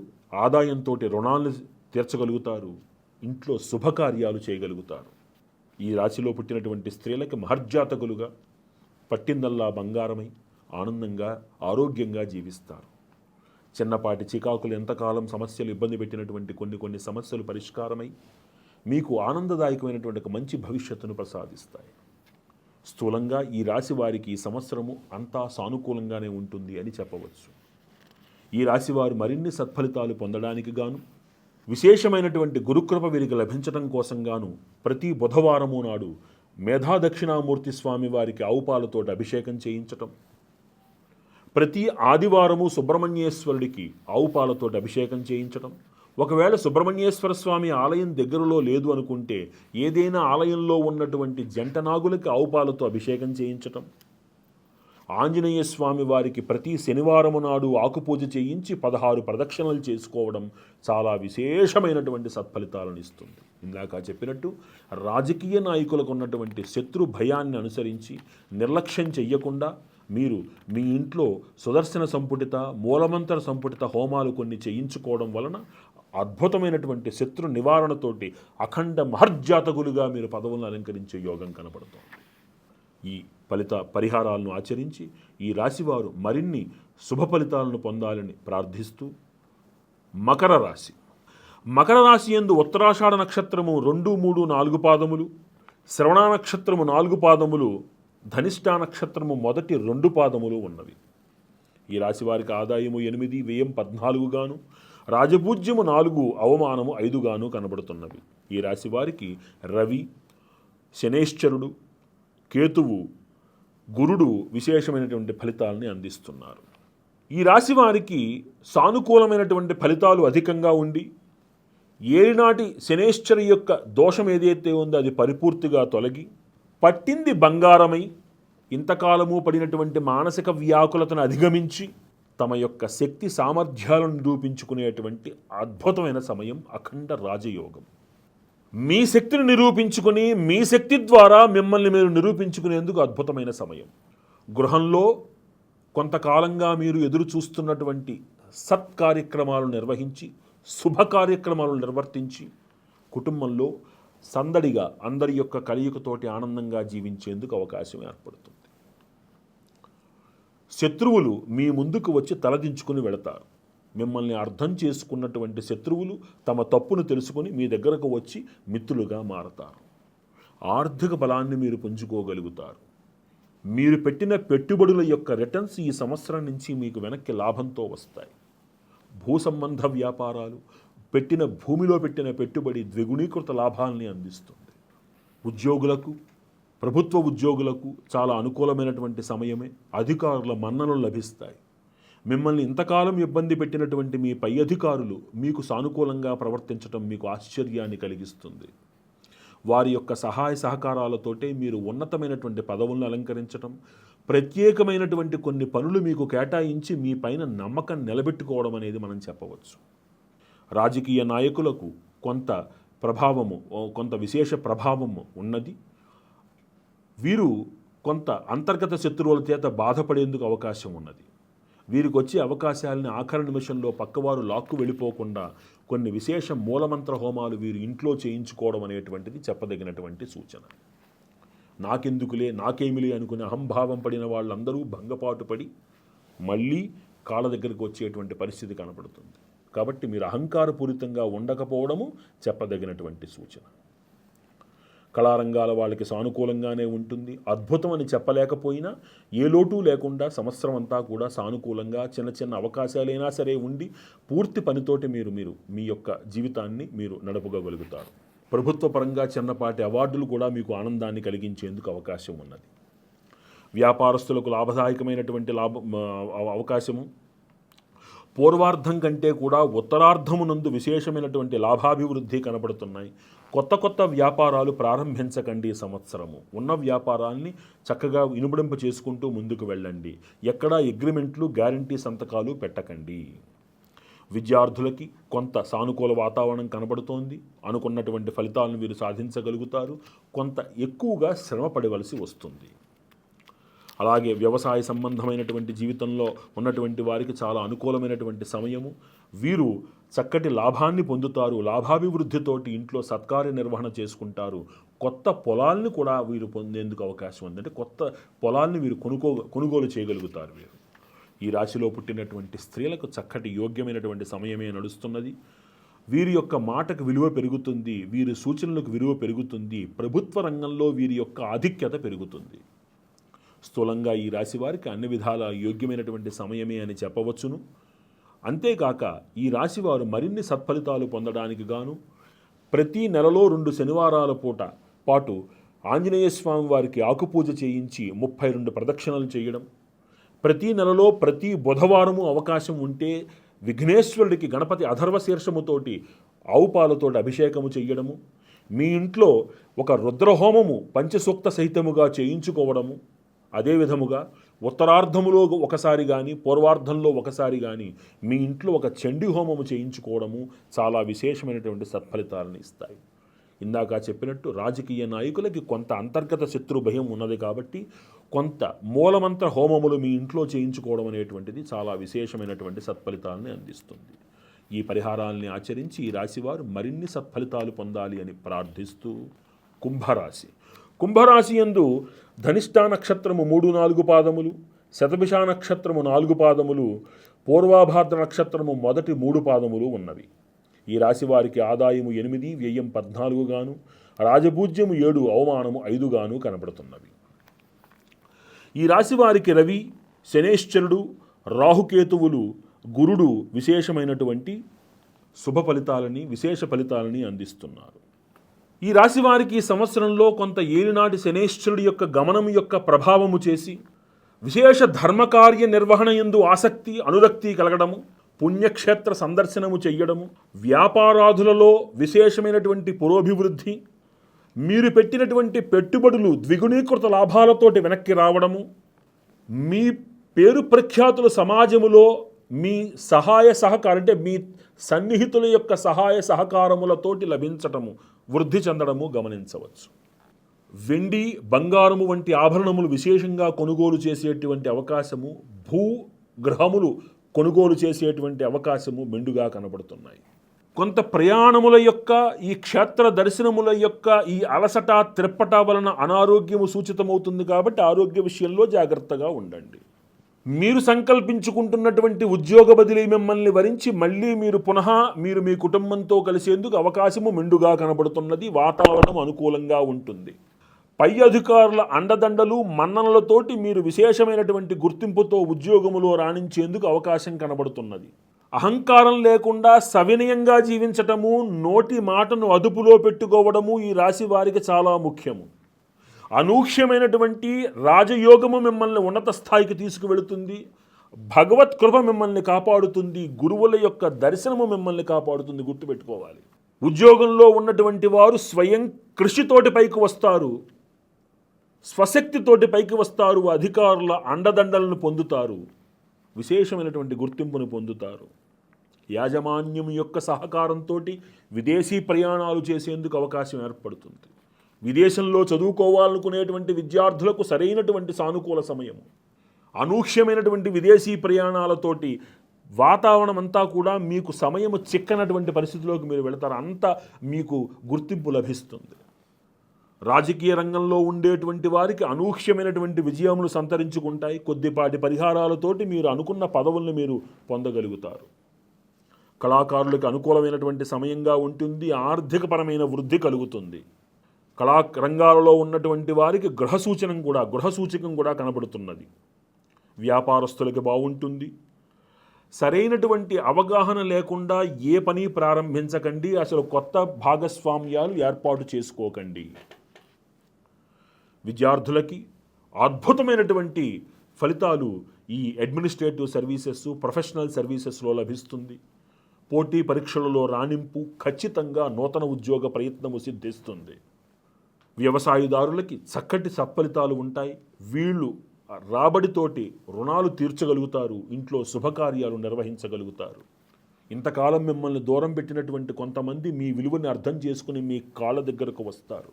ఆదాయంతో రుణాలను తీర్చగలుగుతారు. ఇంట్లో శుభకార్యాలు చేయగలుగుతారు. ఈ రాశిలో పుట్టినటువంటి స్త్రీలకి మహర్జాతకులుగా పట్టిందల్లా బంగారమై ఆనందంగా, ఆరోగ్యంగా జీవిస్తారు. చిన్నపాటి చికాకులు, ఎంతకాలం సమస్యలు ఇబ్బంది పెట్టినటువంటి కొన్ని సమస్యలు పరిష్కారమై మీకు ఆనందదాయకమైనటువంటి ఒక మంచి భవిష్యత్తును ప్రసాదిస్తాయి. స్థూలంగా ఈ రాశి వారికి ఈ సంవత్సరము అంతా సానుకూలంగానే ఉంటుంది అని చెప్పవచ్చు. ఈ రాశివారు మరిన్ని సత్ఫలితాలు పొందడానికి గాను, విశేషమైనటువంటి గురుకృప వీరికి లభించడం కోసం గాను ప్రతి బుధవారము నాడు మేధా దక్షిణామూర్తి స్వామి వారికి ఆవుపాలతో అభిషేకం చేయించటం, ప్రతి ఆదివారము సుబ్రహ్మణ్యేశ్వరుడికి ఆవుపాలతో అభిషేకం చేయించటం, ఒకవేళ సుబ్రహ్మణ్యేశ్వర స్వామి ఆలయం దగ్గరలో లేదు అనుకుంటే ఏదైనా ఆలయంలో ఉన్నటువంటి జంట నాగులకి ఆవుపాలతో అభిషేకం చేయించటం, ఆంజనేయ స్వామి వారికి ప్రతి శనివారము నాడు ఆకుపూజ చేయించి 16 ప్రదక్షిణలు చేసుకోవడం చాలా విశేషమైనటువంటి సత్ఫలితాలను ఇస్తుంది. ఇందాక చెప్పినట్టు రాజకీయ నాయకులకు ఉన్నటువంటి శత్రు భయాన్ని అనుసరించి నిర్లక్ష్యం చెయ్యకుండా మీరు మీ ఇంట్లో సుదర్శన సంపుటిత, మూలమంత్ర సంపుటిత హోమాలు కొన్ని చేయించుకోవడం వలన అద్భుతమైనటువంటి శత్రు నివారణతోటి అఖండ మహర్జాతకులుగా మీరు పదవులను అలంకరించే యోగం కనపడుతోంది. ఈ పరిహారాలను ఆచరించి ఈ రాశివారు మరిన్ని శుభ ఫలితాలను పొందాలని ప్రార్థిస్తూ, మకర రాశి. మకర రాశి యందు ఉత్తరాషాఢ నక్షత్రము 2, 3, 4 పాదములు, శ్రవణ నక్షత్రము 4 పాదములు, ధనిష్ఠ నక్షత్రము మొదటి 2 పాదములు ఉన్నవి. ఈ రాశి వారికి ఆదాయము 8, వ్యయం 14 గాను, రాజపూజ్యము 4, అవమానము 5 గాను కనబడుతున్నవి. ఈ రాశి వారికి రవి, శనేశ్వరుడు, కేతువు, గురుడు విశేషమైనటువంటి ఫలితాలని అందిస్తున్నారు. ఈ రాశి వారికి సానుకూలమైనటువంటి ఫలితాలు అధికంగా ఉండి, ఏలినాటి శనేశ్వరు యొక్క దోషం ఏదైతే ఉందో అది పరిపూర్తిగా తొలగి, పట్టింది బంగారమై ఇంతకాలము పడినటువంటి మానసిక వ్యాకులతను అధిగమించి తమ యొక్క శక్తి సామర్థ్యాలను నిరూపించుకునేటువంటి అద్భుతమైన సమయం అఖండ రాజయోగం. మీ శక్తిని నిరూపించుకుని, మీ శక్తి ద్వారా మిమ్మల్ని మీరు నిరూపించుకునేందుకు అద్భుతమైన సమయం. గృహంలో కొంతకాలంగా మీరు ఎదురు చూస్తున్నటువంటి సత్కార్యక్రమాలు నిర్వహించి, శుభ కార్యక్రమాలు నిర్వర్తించి, కుటుంబంలో సందడిగా అందరి యొక్క కలయికతోటి ఆనందంగా జీవించేందుకు అవకాశం ఏర్పడుతుంది. శత్రువులు మీ ముందుకు వచ్చి తలదించుకుని వెళతారు. మిమ్మల్ని అర్థం చేసుకున్నటువంటి శత్రువులు తమ తప్పును తెలుసుకొని మీ దగ్గరకు వచ్చి మిత్రులుగా మారతారు. ఆర్థిక బలాన్ని మీరు పుంజుకోగలుగుతారు. మీరు పెట్టిన పెట్టుబడుల యొక్క రిటర్న్స్ ఈ సంవత్సరం నుంచి మీకు వెనక్కి లాభంతో వస్తాయి. భూ సంబంధ వ్యాపారాలు, భూమిలో పెట్టిన పెట్టుబడి ద్విగుణీకృత లాభాలని అందిస్తుంది. ఉద్యోగులకు, ప్రభుత్వ ఉద్యోగులకు చాలా అనుకూలమైనటువంటి సమయమే. అధికారుల మన్ననలు లభిస్తాయి. మిమ్మల్ని ఇంతకాలం ఇబ్బంది పెట్టినటువంటి మీ పై అధికారులు మీకు సానుకూలంగా ప్రవర్తించడం మీకు ఆశ్చర్యాన్ని కలిగిస్తుంది. వారి యొక్క సహాయ సహకారాలతోటే మీరు ఉన్నతమైనటువంటి పదవులను అలంకరించడం, ప్రత్యేకమైనటువంటి కొన్ని పనులు మీకు కేటాయించి మీ పైన నమ్మకం నిలబెట్టుకోవడం అనేది మనం చెప్పవచ్చు. రాజకీయ నాయకులకు కొంత విశేష ప్రభావము ఉన్నది. వీరు కొంత అంతర్గత శత్రువుల చేత బాధపడేందుకు అవకాశం ఉన్నది. వీరికి వచ్చే అవకాశాలని ఆఖరి నిమిషంలో పక్కవారు లాక్కు వెళ్ళిపోకుండా కొన్ని విశేష మూలమంత్ర హోమాలు వీరు ఇంట్లో చేయించుకోవడం అనేటువంటిది చెప్పదగినటువంటి సూచన. నాకెందుకులే, నాకేమిలే అనుకునే అహంభావం పడిన వాళ్ళందరూ భంగపాటు పడి మళ్ళీ కాళ్ళ దగ్గరికి వచ్చేటువంటి పరిస్థితి కనపడుతుంది. కాబట్టి మీరు అహంకారపూరితంగా ఉండకపోవడము చెప్పదగినటువంటి సూచన. కళారంగాల వాళ్ళకి సానుకూలంగానే ఉంటుంది. అద్భుతం అని చెప్పలేకపోయినా ఏ లోటు లేకుండా సంవత్సరం అంతా కూడా సానుకూలంగా చిన్న చిన్న అవకాశాలైనా సరే ఉండి పూర్తి పనితోటి మీరు మీ యొక్క జీవితాన్ని మీరు నడుపుకోగలుగుతారు. ప్రభుత్వ పరంగా చిన్నపాటి అవార్డులు కూడా మీకు ఆనందాన్ని కలిగించేందుకు అవకాశం ఉన్నది. వ్యాపారస్తులకు లాభదాయకమైనటువంటి అవకాశము. పూర్వార్ధం కంటే కూడా ఉత్తరార్ధమునందు విశేషమైనటువంటి లాభాభివృద్ధి కనబడుతున్నాయి. కొత్త వ్యాపారాలు ప్రారంభించకండి. ఈ సంవత్సరము ఉన్న వ్యాపారాన్ని చక్కగా ఇనుమడింపు చేసుకుంటూ ముందుకు వెళ్ళండి. ఎక్కడా అగ్రిమెంట్లు, గ్యారంటీ సంతకాలు పెట్టకండి. విద్యార్థులకి కొంత సానుకూల వాతావరణం కనబడుతోంది. అనుకున్నటువంటి ఫలితాలను వీరు సాధించగలుగుతారు. కొంత ఎక్కువగా శ్రమ పడవలసి వస్తుంది. అలాగే వ్యవసాయ సంబంధమైనటువంటి జీవితంలో ఉన్నటువంటి వారికి చాలా అనుకూలమైనటువంటి సమయము. వీరు చక్కటి లాభాన్ని పొందుతారు. లాభాభివృద్ధితోటి ఇంట్లో సత్కార్య నిర్వహణ చేసుకుంటారు. కొత్త పొలాల్ని కూడా వీరు పొందేందుకు అవకాశం ఉంది. అంటే కొత్త పొలాల్ని వీరు కొనుగోలు చేయగలుగుతారు. వీరు ఈ రాశిలో పుట్టినటువంటి స్త్రీలకు చక్కటి యోగ్యమైనటువంటి సమయమే నడుస్తున్నది. వీరి యొక్క మాటకు విలువ పెరుగుతుంది. వీరి సూచనలకు విలువ పెరుగుతుంది. ప్రభుత్వ రంగంలో వీరి యొక్క ఆధిక్యత పెరుగుతుంది. స్థూలంగా ఈ రాశి వారికి అన్ని విధాల యోగ్యమైనటువంటి సమయమే అని చెప్పవచ్చును. అంతేకాక ఈ రాశివారు మరిన్ని సత్ఫలితాలు పొందడానికి గాను ప్రతి నెలలో 2 శనివారాల పాటు ఆంజనేయ స్వామి వారికి ఆకుపూజ చేయించి 32 ప్రదక్షిణలు చేయడం, ప్రతి నెలలో ప్రతి బుధవారము అవకాశం ఉంటే విఘ్నేశ్వరుడికి గణపతి అథర్వశీర్షముతోటి ఆవు పాలతోటి అభిషేకము చేయడము, మీ ఇంట్లో ఒక రుద్రహోమము పంచసూక్త సహితముగా చేయించుకోవడము, అదేవిధముగా ఉత్తరార్ధములో ఒకసారి కానీ పూర్వార్ధంలో ఒకసారి కానీ మీ ఇంట్లో ఒక చండీ హోమము చేయించుకోవడము చాలా విశేషమైనటువంటి సత్ఫలితాలను ఇస్తాయి. ఇందాక చెప్పినట్టు రాజకీయ నాయకులకి కొంత అంతర్గత శత్రు భయం ఉన్నది కాబట్టి కొంత మూలమంత్ర హోమములు మీ ఇంట్లో చేయించుకోవడం అనేటువంటిది చాలా విశేషమైనటువంటి సత్ఫలితాలని అందిస్తుంది. ఈ పరిహారాలని ఆచరించి ఈ రాశివారు మరిన్ని సత్ఫలితాలు పొందాలి అని ప్రార్థిస్తూ కుంభరాశి యందు ధనిష్ఠా నక్షత్రము 3-4 పాదములు, శతభిష నక్షత్రము 4 పాదములు, పూర్వాభాద్ర నక్షత్రము మొదటి 3 పాదములు ఉన్నవి. ఈ రాశి వారికి ఆదాయము 8, వ్యయం 14 గాను, రాజపూజ్యము 7, అవమానము 5 గాను కనబడుతున్నవి. ఈ రాశి వారికి రవి, శనేశ్వరుడు, రాహుకేతువులు, గురుడు విశేషమైనటువంటి విశేష ఫలితాలని అందిస్తున్నారు. ఈ రాశి వారికి ఈ సంవత్సరంలో కొంత ఏలినాటి శనేశ్వరుడి యొక్క గమనం యొక్క ప్రభావము చేసి విశేష ధర్మకార్య నిర్వహణ యందు ఆసక్తి, అనురక్తి కలగడము, పుణ్యక్షేత్ర సందర్శనము చెయ్యడము, వ్యాపారాదులలో విశేషమైనటువంటి పురోభివృద్ధి, మీరు పెట్టినటువంటి పెట్టుబడులు ద్విగుణీకృత లాభాలతోటి వెనక్కి రావడము, మీ పేరు ప్రఖ్యాతుల సమాజములో మీ సహాయ సహకారం అంటే మీ సన్నిహితుల యొక్క సహాయ సహకారములతోటి లభించటము, వృద్ధి చెందడము గమనించవచ్చు. వెండి, బంగారము వంటి ఆభరణములు విశేషంగా కొనుగోలు చేసేటువంటి అవకాశము, భూగ్రహములు కొనుగోలు చేసేటువంటి అవకాశము మెండుగా కనబడుతున్నాయి. కొంత ప్రయాణముల యొక్క ఈ క్షేత్ర దర్శనముల యొక్క ఈ అలసట, త్రిప్పట వలన అనారోగ్యము సూచితమవుతుంది కాబట్టి ఆరోగ్య విషయంలో జాగ్రత్తగా ఉండండి. మీరు సంకల్పించుకుంటున్నటువంటి ఉద్యోగ బదిలీ మిమ్మల్ని వరించి మళ్ళీ మీరు మీ కుటుంబంతో కలిసేందుకు అవకాశము మెండుగా కనబడుతున్నది. వాతావరణం అనుకూలంగా ఉంటుంది. పై అధికారుల అండదండలు, మన్ననలతోటి మీరు విశేషమైనటువంటి గుర్తింపుతో ఉద్యోగములో రాణించేందుకు అవకాశం కనబడుతున్నది. అహంకారం లేకుండా సవినయంగా జీవించటము, నోటి మాటను అదుపులో పెట్టుకోవడము ఈ రాశి వారికి చాలా ముఖ్యము. అనూహ్యమైనటువంటి రాజయోగము మిమ్మల్ని ఉన్నత స్థాయికి తీసుకువెళుతుంది. భగవత్ కృప మిమ్మల్ని కాపాడుతుంది. గురువుల యొక్క దర్శనము మిమ్మల్ని కాపాడుతుంది. గుర్తుపెట్టుకోవాలి. ఉద్యోగంలో ఉన్నటువంటి వారు స్వయం కృషితోటి పైకి వస్తారు. స్వశక్తితోటి పైకి వస్తారు, అధికారుల అండదండలను పొందుతారు, విశేషమైనటువంటి గుర్తింపును పొందుతారు. యాజమాన్యం యొక్క సహకారంతో విదేశీ ప్రయాణాలు చేసేందుకు అవకాశం ఏర్పడుతుంది. విదేశంలో చదువుకోవాలనుకునేటువంటి విద్యార్థులకు సరైనటువంటి సానుకూల సమయము. అనూహ్యమైనటువంటి విదేశీ ప్రయాణాలతోటి వాతావరణం అంతా కూడా మీకు సమయము చిక్కనటువంటి పరిస్థితిలోకి మీరు వెళతారు. అంత మీకు గుర్తింపు లభిస్తుంది. రాజకీయ రంగంలో ఉండేటువంటి వారికి అనూహ్యమైనటువంటి విజయములు సంతరించుకుంటాయి. కొద్దిపాటి పరిహారాలతోటి మీరు అనుకున్న పదవులను మీరు పొందగలుగుతారు. కళాకారులకు అనుకూలమైనటువంటి సమయంగా ఉంటుంది. ఆర్థికపరమైన వృద్ధి కలుగుతుంది. కళా రంగాలలో ఉన్నటువంటి వారికి గృహసూచకం కూడా కనబడుతున్నది. వ్యాపారస్తులకి బాగుంటుంది. సరైనటువంటి అవగాహన లేకుండా ఏ పని ప్రారంభించకండి. అసలు కొత్త భాగస్వామ్యాలు ఏర్పాటు చేసుకోకండి. విద్యార్థులకి అద్భుతమైనటువంటి ఫలితాలు ఈ అడ్మినిస్ట్రేటివ్ సర్వీసెస్, ప్రొఫెషనల్ సర్వీసెస్లో లభిస్తుంది. పోటీ పరీక్షలలో రాణింపు, ఖచ్చితంగా నూతన ఉద్యోగ ప్రయత్నము సిద్ధిస్తుంది. వ్యవసాయదారులకి చక్కటి సత్ఫలితాలు ఉంటాయి. వీళ్ళు రాబడితోటి రుణాలు తీర్చగలుగుతారు, ఇంట్లో శుభకార్యాలు నిర్వహించగలుగుతారు. ఇంతకాలం మిమ్మల్ని దూరం పెట్టినటువంటి కొంతమంది మీ విలువని అర్థం చేసుకుని మీ కాళ్ళ దగ్గరకు వస్తారు.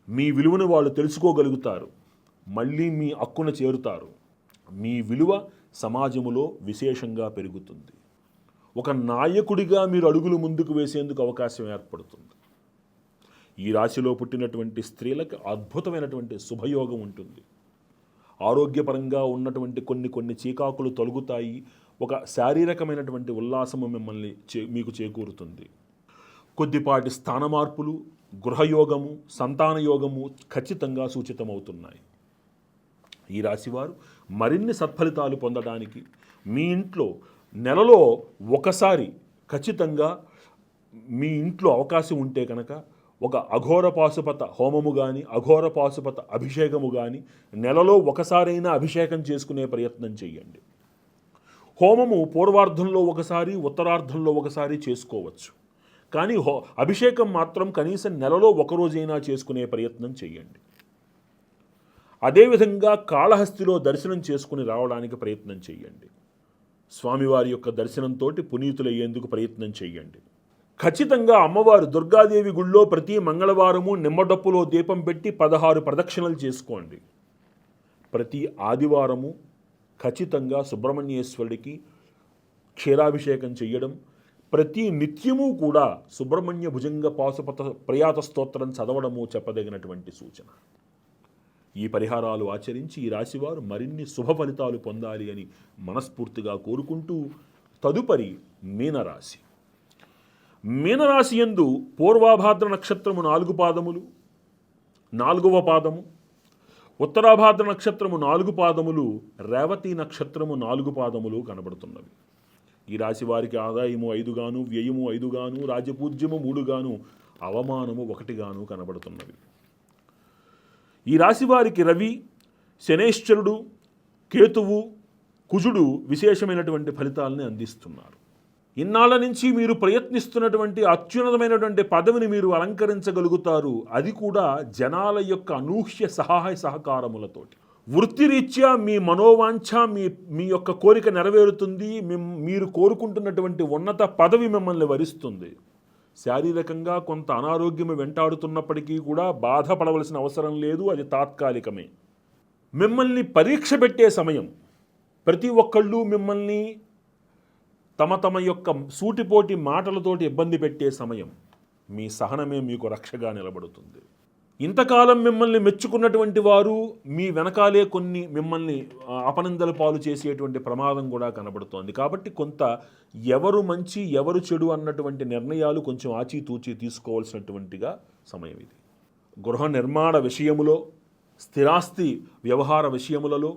మీ విలువను వాళ్ళు తెలుసుకోగలుగుతారు. మళ్ళీ మీ హక్కున చేరుతారు. మీ విలువ సమాజములో విశేషంగా పెరుగుతుంది. ఒక నాయకుడిగా మీరు అడుగులు ముందుకు వేసేందుకు అవకాశం ఏర్పడుతుంది. ఈ రాశిలో పుట్టినటువంటి స్త్రీలకు అద్భుతమైనటువంటి శుభయోగం ఉంటుంది. ఆరోగ్యపరంగా ఉన్నటువంటి కొన్ని చీకాకులు తొలగుతాయి. ఒక శారీరకమైనటువంటి ఉల్లాసము మీకు చేకూరుతుంది. కొద్దిపాటి స్థాన మార్పులు, గృహయోగము, సంతాన యోగము ఖచ్చితంగా సూచితమవుతున్నాయి. ఈ రాశివారు మరిన్ని సత్ఫలితాలు పొందడానికి మీ ఇంట్లో నెలలో ఒకసారి ఖచ్చితంగా మీ ఇంట్లో అవకాశం ఉంటే కనుక ఒక అఘోర పాశుపత హోమము కానీ, అఘోర పాశుపత అభిషేకము కానీ నెలలో ఒకసారైనా అభిషేకం చేసుకునే ప్రయత్నం చేయండి. హోమము పూర్వార్ధంలో ఒకసారి, ఉత్తరార్ధంలో ఒకసారి చేసుకోవచ్చు. కానీ అభిషేకం మాత్రం కనీసం నెలలో ఒకరోజైనా చేసుకునే ప్రయత్నం చేయండి. అదేవిధంగా కాళహస్తిలో దర్శనం చేసుకుని రావడానికి ప్రయత్నం చేయండి. స్వామివారి యొక్క దర్శనంతో పునీతులయ్యేందుకు ప్రయత్నం చేయండి. ఖచ్చితంగా అమ్మవారు దుర్గాదేవి గుళ్ళో ప్రతి మంగళవారము నిమ్మడప్పులో దీపం పెట్టి 16 ప్రదక్షిణలు చేసుకోండి. ప్రతి ఆదివారము ఖచ్చితంగా సుబ్రహ్మణ్యేశ్వరుడికి క్షీరాభిషేకం చేయడం, ప్రతి నిత్యము కూడా సుబ్రహ్మణ్య భుజంగ పాశుపత ప్రయాత స్తోత్రం చదవడము చెప్పదగినటువంటి సూచన. ఈ పరిహారాలు ఆచరించి ఈ రాశివారు మరిన్ని శుభ ఫలితాలు పొందాలి అని మనస్ఫూర్తిగా కోరుకుంటూ తదుపరి మీనరాశి. మీనరాశి యందు పూర్వాభాద్ర నక్షత్రము 4 పాదములు, 4వ పాదము, ఉత్తరాభాద్ర నక్షత్రము 4 పాదములు, రేవతి నక్షత్రము 4 పాదములు కనబడుతున్నవి. ఈ రాశి వారికి ఆదాయము 5 గాను, వ్యయము 5 గాను, రాజపూజ్యము 3 గాను, అవమానము 1 గాను కనబడుతున్నవి. ఈ రాశి వారికి రవి, శనేశ్వరుడు, కేతువు, కుజుడు విశేషమైనటువంటి ఫలితాలని అందిస్తున్నారు. ఇన్నాళ్ళ నుంచి మీరు ప్రయత్నిస్తున్నటువంటి అత్యున్నతమైనటువంటి పదవిని మీరు అలంకరించగలుగుతారు. అది కూడా జనాల యొక్క అనూహ్య సహాయ సహకారములతోటి. వృత్తిరీత్యా మీ మనోవాంఛ, మీ యొక్క కోరిక నెరవేరుతుంది. మీరు కోరుకుంటున్నటువంటి ఉన్నత పదవి మిమ్మల్ని వరిస్తుంది. శారీరకంగా కొంత అనారోగ్యం వెంటాడుతున్నప్పటికీ కూడా బాధపడవలసిన అవసరం లేదు. అది తాత్కాలికమే. మిమ్మల్ని పరీక్ష పెట్టే సమయం. ప్రతి ఒక్కళ్ళు మిమ్మల్ని తమ యొక్క సూటిపోటి మాటలతోటి ఇబ్బంది పెట్టే సమయం. మీ సహనమే మీకు రక్షగా నిలబడుతుంది. ఇంతకాలం మిమ్మల్ని మెచ్చుకున్నటువంటి వారు మీ వెనకాలే కొన్ని మిమ్మల్ని అపనిందల పాలు చేసేటువంటి ప్రమాదం కూడా కనబడుతోంది. కాబట్టి కొంత ఎవరు మంచి ఎవరు చెడు అన్నటువంటి నిర్ణయాలు కొంచెం ఆచితూచి తీసుకోవాల్సినటువంటిగా సమయం ఇది. గృహ నిర్మాణ విషయములో, స్థిరాస్తి వ్యవహార విషయములలో,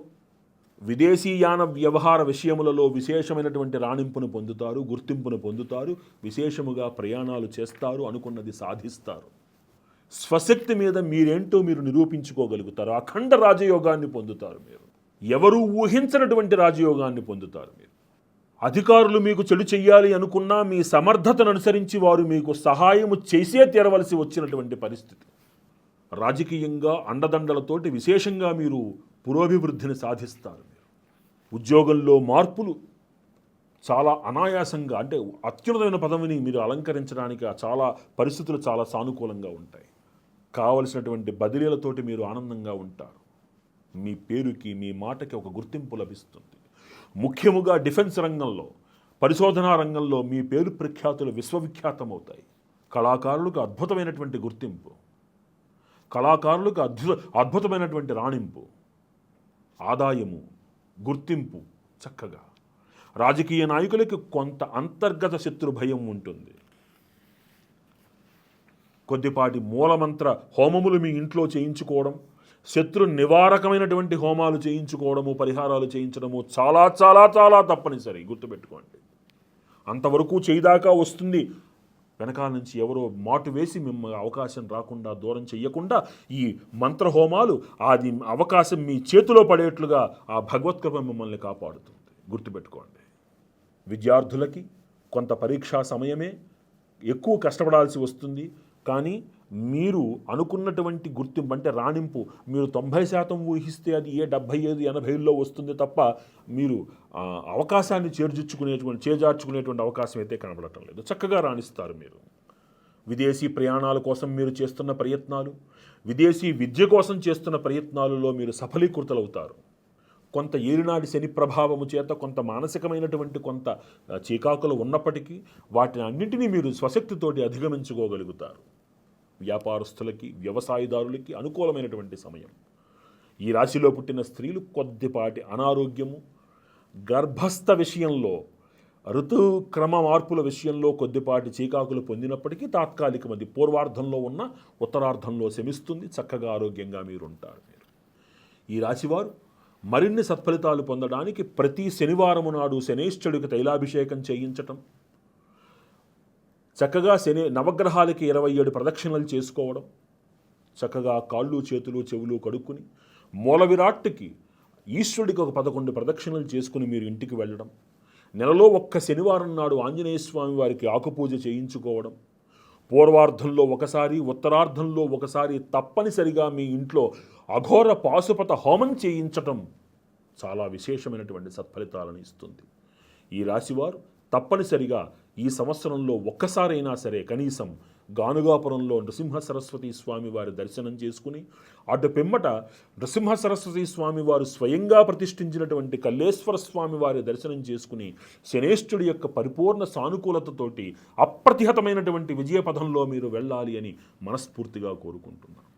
విదేశీయాన వ్యవహార విషయములలో విశేషమైనటువంటి రాణింపును పొందుతారు, గుర్తింపును పొందుతారు. విశేషముగా ప్రయాణాలు చేస్తారు, అనుకున్నది సాధిస్తారు. స్వశక్తి మీద మీరేంటో మీరు నిరూపించుకోగలుగుతారు. అఖండ రాజయోగాన్ని పొందుతారు. మీరు ఎవరు ఊహించినటువంటి రాజయోగాన్ని పొందుతారు. మీరు అధికారులు మీకు చెడు చెయ్యాలి అనుకున్నా మీ సమర్థతను అనుసరించి వారు మీకు సహాయము చేసే తీరవలసి వచ్చినటువంటి పరిస్థితి. రాజకీయంగా అండదండలతోటి విశేషంగా మీరు పురోభివృద్ధిని సాధిస్తారు. మీరు ఉద్యోగంలో మార్పులు చాలా అనాయాసంగా, అంటే అత్యున్నతమైన పదవిని మీరు అలంకరించడానికి చాలా పరిస్థితులు చాలా సానుకూలంగా ఉంటాయి. కావలసినటువంటి బదిలీలతోటి మీరు ఆనందంగా ఉంటారు. మీ పేరుకి, మీ మాటకి ఒక గుర్తింపు లభిస్తుంది. ముఖ్యముగా డిఫెన్స్ రంగంలో, పరిశోధనా రంగంలో మీ పేరు ప్రఖ్యాతులు విశ్వవిఖ్యాతమవుతాయి. కళాకారులకు అద్భుతమైనటువంటి గుర్తింపు, కళాకారులకు అద్భుతమైనటువంటి రాణింపు, ఆదాయము, గుర్తింపు. చక్కగా రాజకీయ నాయకులకి కొంత అంతర్గత శత్రు భయం ఉంటుంది. కొద్దిపాటి మూలమంత్ర హోమములు మీ ఇంట్లో చేయించుకోవడం, శత్రు నివారకమైనటువంటి హోమాలు చేయించుకోవడము, పరిహారాలు చేయించడము చాలా చాలా చాలా తప్పనిసరి. గుర్తుపెట్టుకోండి. అంతవరకు చేయదాకా వస్తుంది, వెనకాల నుంచి ఎవరో మాటు వేసి మిమ్మల్ని అవకాశం రాకుండా, దూరం చెయ్యకుండా ఈ మంత్రహోమాలు అది అవకాశం మీ చేతిలో పడేట్లుగా ఆ భగవత్కృప మిమ్మల్ని కాపాడుతుంది. గుర్తుపెట్టుకోండి. విద్యార్థులకి కొంత పరీక్షా సమయమే ఎక్కువ కష్టపడాల్సి వస్తుంది. కానీ మీరు అనుకున్నటువంటి గుర్తింపు, అంటే రాణింపు, మీరు 90% ఊహిస్తే అది 75-80లో వస్తుంది తప్ప మీరు అవకాశాన్ని చేజార్చుకునేటువంటి అవకాశం అయితే కనబడటం లేదు. చక్కగా రాణిస్తారు మీరు. విదేశీ ప్రయాణాల కోసం మీరు చేస్తున్న ప్రయత్నాలు, విదేశీ విద్య కోసం చేస్తున్న ప్రయత్నాలలో మీరు సఫలీకృతులవుతారు. కొంత ఏలినాటి శని ప్రభావము చేత కొంత మానసికమైనటువంటి కొంత చీకాకులు ఉన్నప్పటికీ వాటిని అన్నింటినీ మీరు స్వశక్తితోటి అధిగమించుకోగలుగుతారు. వ్యాపారస్తులకి, వ్యవసాయదారులకి అనుకూలమైనటువంటి సమయం. ఈ రాశిలో పుట్టిన స్త్రీలు కొద్దిపాటి అనారోగ్యము, గర్భస్థ విషయంలో, ఋతుక్రమ మార్పుల విషయంలో కొద్దిపాటి చీకాకులు పొందినప్పటికీ తాత్కాలికమది. పూర్వార్ధంలో ఉన్న ఉత్తరార్ధంలో శమిస్తుంది. చక్కగా ఆరోగ్యంగా మీరుంటారు. ఈ రాశివారు మరిన్ని సత్ఫలితాలు పొందడానికి ప్రతి శనివారము నాడు శనేశ్వరుడికి తైలాభిషేకం చేయించటం, చక్కగా నవగ్రహాలకి 27 ప్రదక్షిణలు చేసుకోవడం, చక్కగా కాళ్ళు, చేతులు, చెవులు కడుక్కుని మూల విరాట్కి ఈశ్వరుడికి ఒక 11 ప్రదక్షిణలు చేసుకుని మీరు ఇంటికి వెళ్ళడం, నెలలో ఒక్క శనివారం నాడు ఆంజనేయ స్వామి వారికి ఆకుపూజ చేయించుకోవడం, పూర్వార్ధంలో ఒకసారి, ఉత్తరార్ధంలో ఒకసారి తప్పనిసరిగా మీ ఇంట్లో అఘోర పాశుపత హోమం చేయించటం చాలా విశేషమైనటువంటి సత్ఫలితాలను ఇస్తుంది. ఈ రాశివారు తప్పనిసరిగా ఈ సంవత్సరంలో ఒక్కసారైనా సరే కనీసం గానుగాపురంలో నృసింహ సరస్వతి స్వామి వారి దర్శనం చేసుకుని, అటు పిమ్మట నృసింహ సరస్వతి స్వామి వారు స్వయంగా ప్రతిష్ఠించినటువంటి కల్లేశ్వర స్వామి వారి దర్శనం చేసుకుని శనేశ్వరుడి యొక్క పరిపూర్ణ సానుకూలతతోటి అప్రతిహతమైనటువంటి విజయపథంలో మీరు వెళ్ళాలి అని మనస్ఫూర్తిగా కోరుకుంటున్నాను.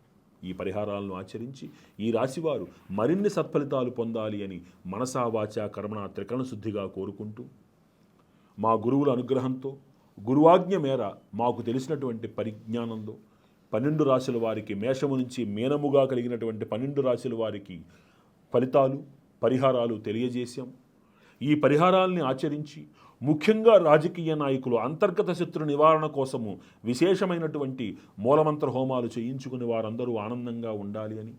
ఈ పరిహారాలను ఆచరించి ఈ రాశివారు మరిన్ని సత్ఫలితాలు పొందాలి అని మనసా, వాచా, కర్మణ త్రికరణ శుద్ధిగా కోరుకుంటూ, మా గురువుల అనుగ్రహంతో, గురువాజ్ఞ మేర మాకు తెలిసినటువంటి పరిజ్ఞానంలో 12 రాశుల వారికి, మేషము నుంచి మీనముగా కలిగినటువంటి 12 రాశుల వారికి ఫలితాలు, పరిహారాలు తెలియజేశాం. ఈ పరిహారాల్ని ఆచరించి ముఖ్యంగా రాజకీయ నాయకులు అంతర్గత శత్రు నివారణ కోసము విశేషమైనటువంటి మూలమంత్ర హోమాలు చేయించుకుని వారందరూ ఆనందంగా ఉండాలి అని,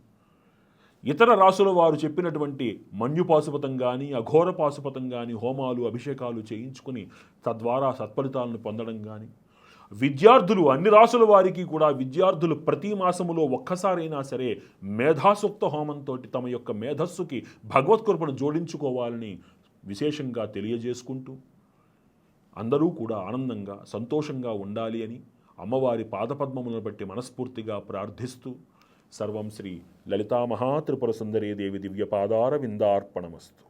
ఇతర రాసుల వారు చెప్పినటువంటి మన్యు పాశుపతం కానీ, అఘోర పాశుపతం కానీ హోమాలు, అభిషేకాలు చేయించుకుని తద్వారా సత్ఫలితాలను పొందడం కానీ, విద్యార్థులు, అన్ని రాసుల వారికి కూడా విద్యార్థులు ప్రతి మాసములో ఒక్కసారైనా సరే మేధాసూక్త హోమంతో తమ యొక్క మేధస్సుకి భగవత్కృపను జోడించుకోవాలని విశేషంగా తెలియజేసుకుంటూ, అందరూ కూడా ఆనందంగా, సంతోషంగా ఉండాలి అని అమ్మవారి పాదపద్మములను బట్టి మనస్ఫూర్తిగా ప్రార్థిస్తూ, సర్వం శ్రీ లలితా మహాత్రిపుర సుందరీ దేవి దివ్యపాదార విందార్పణమస్తు.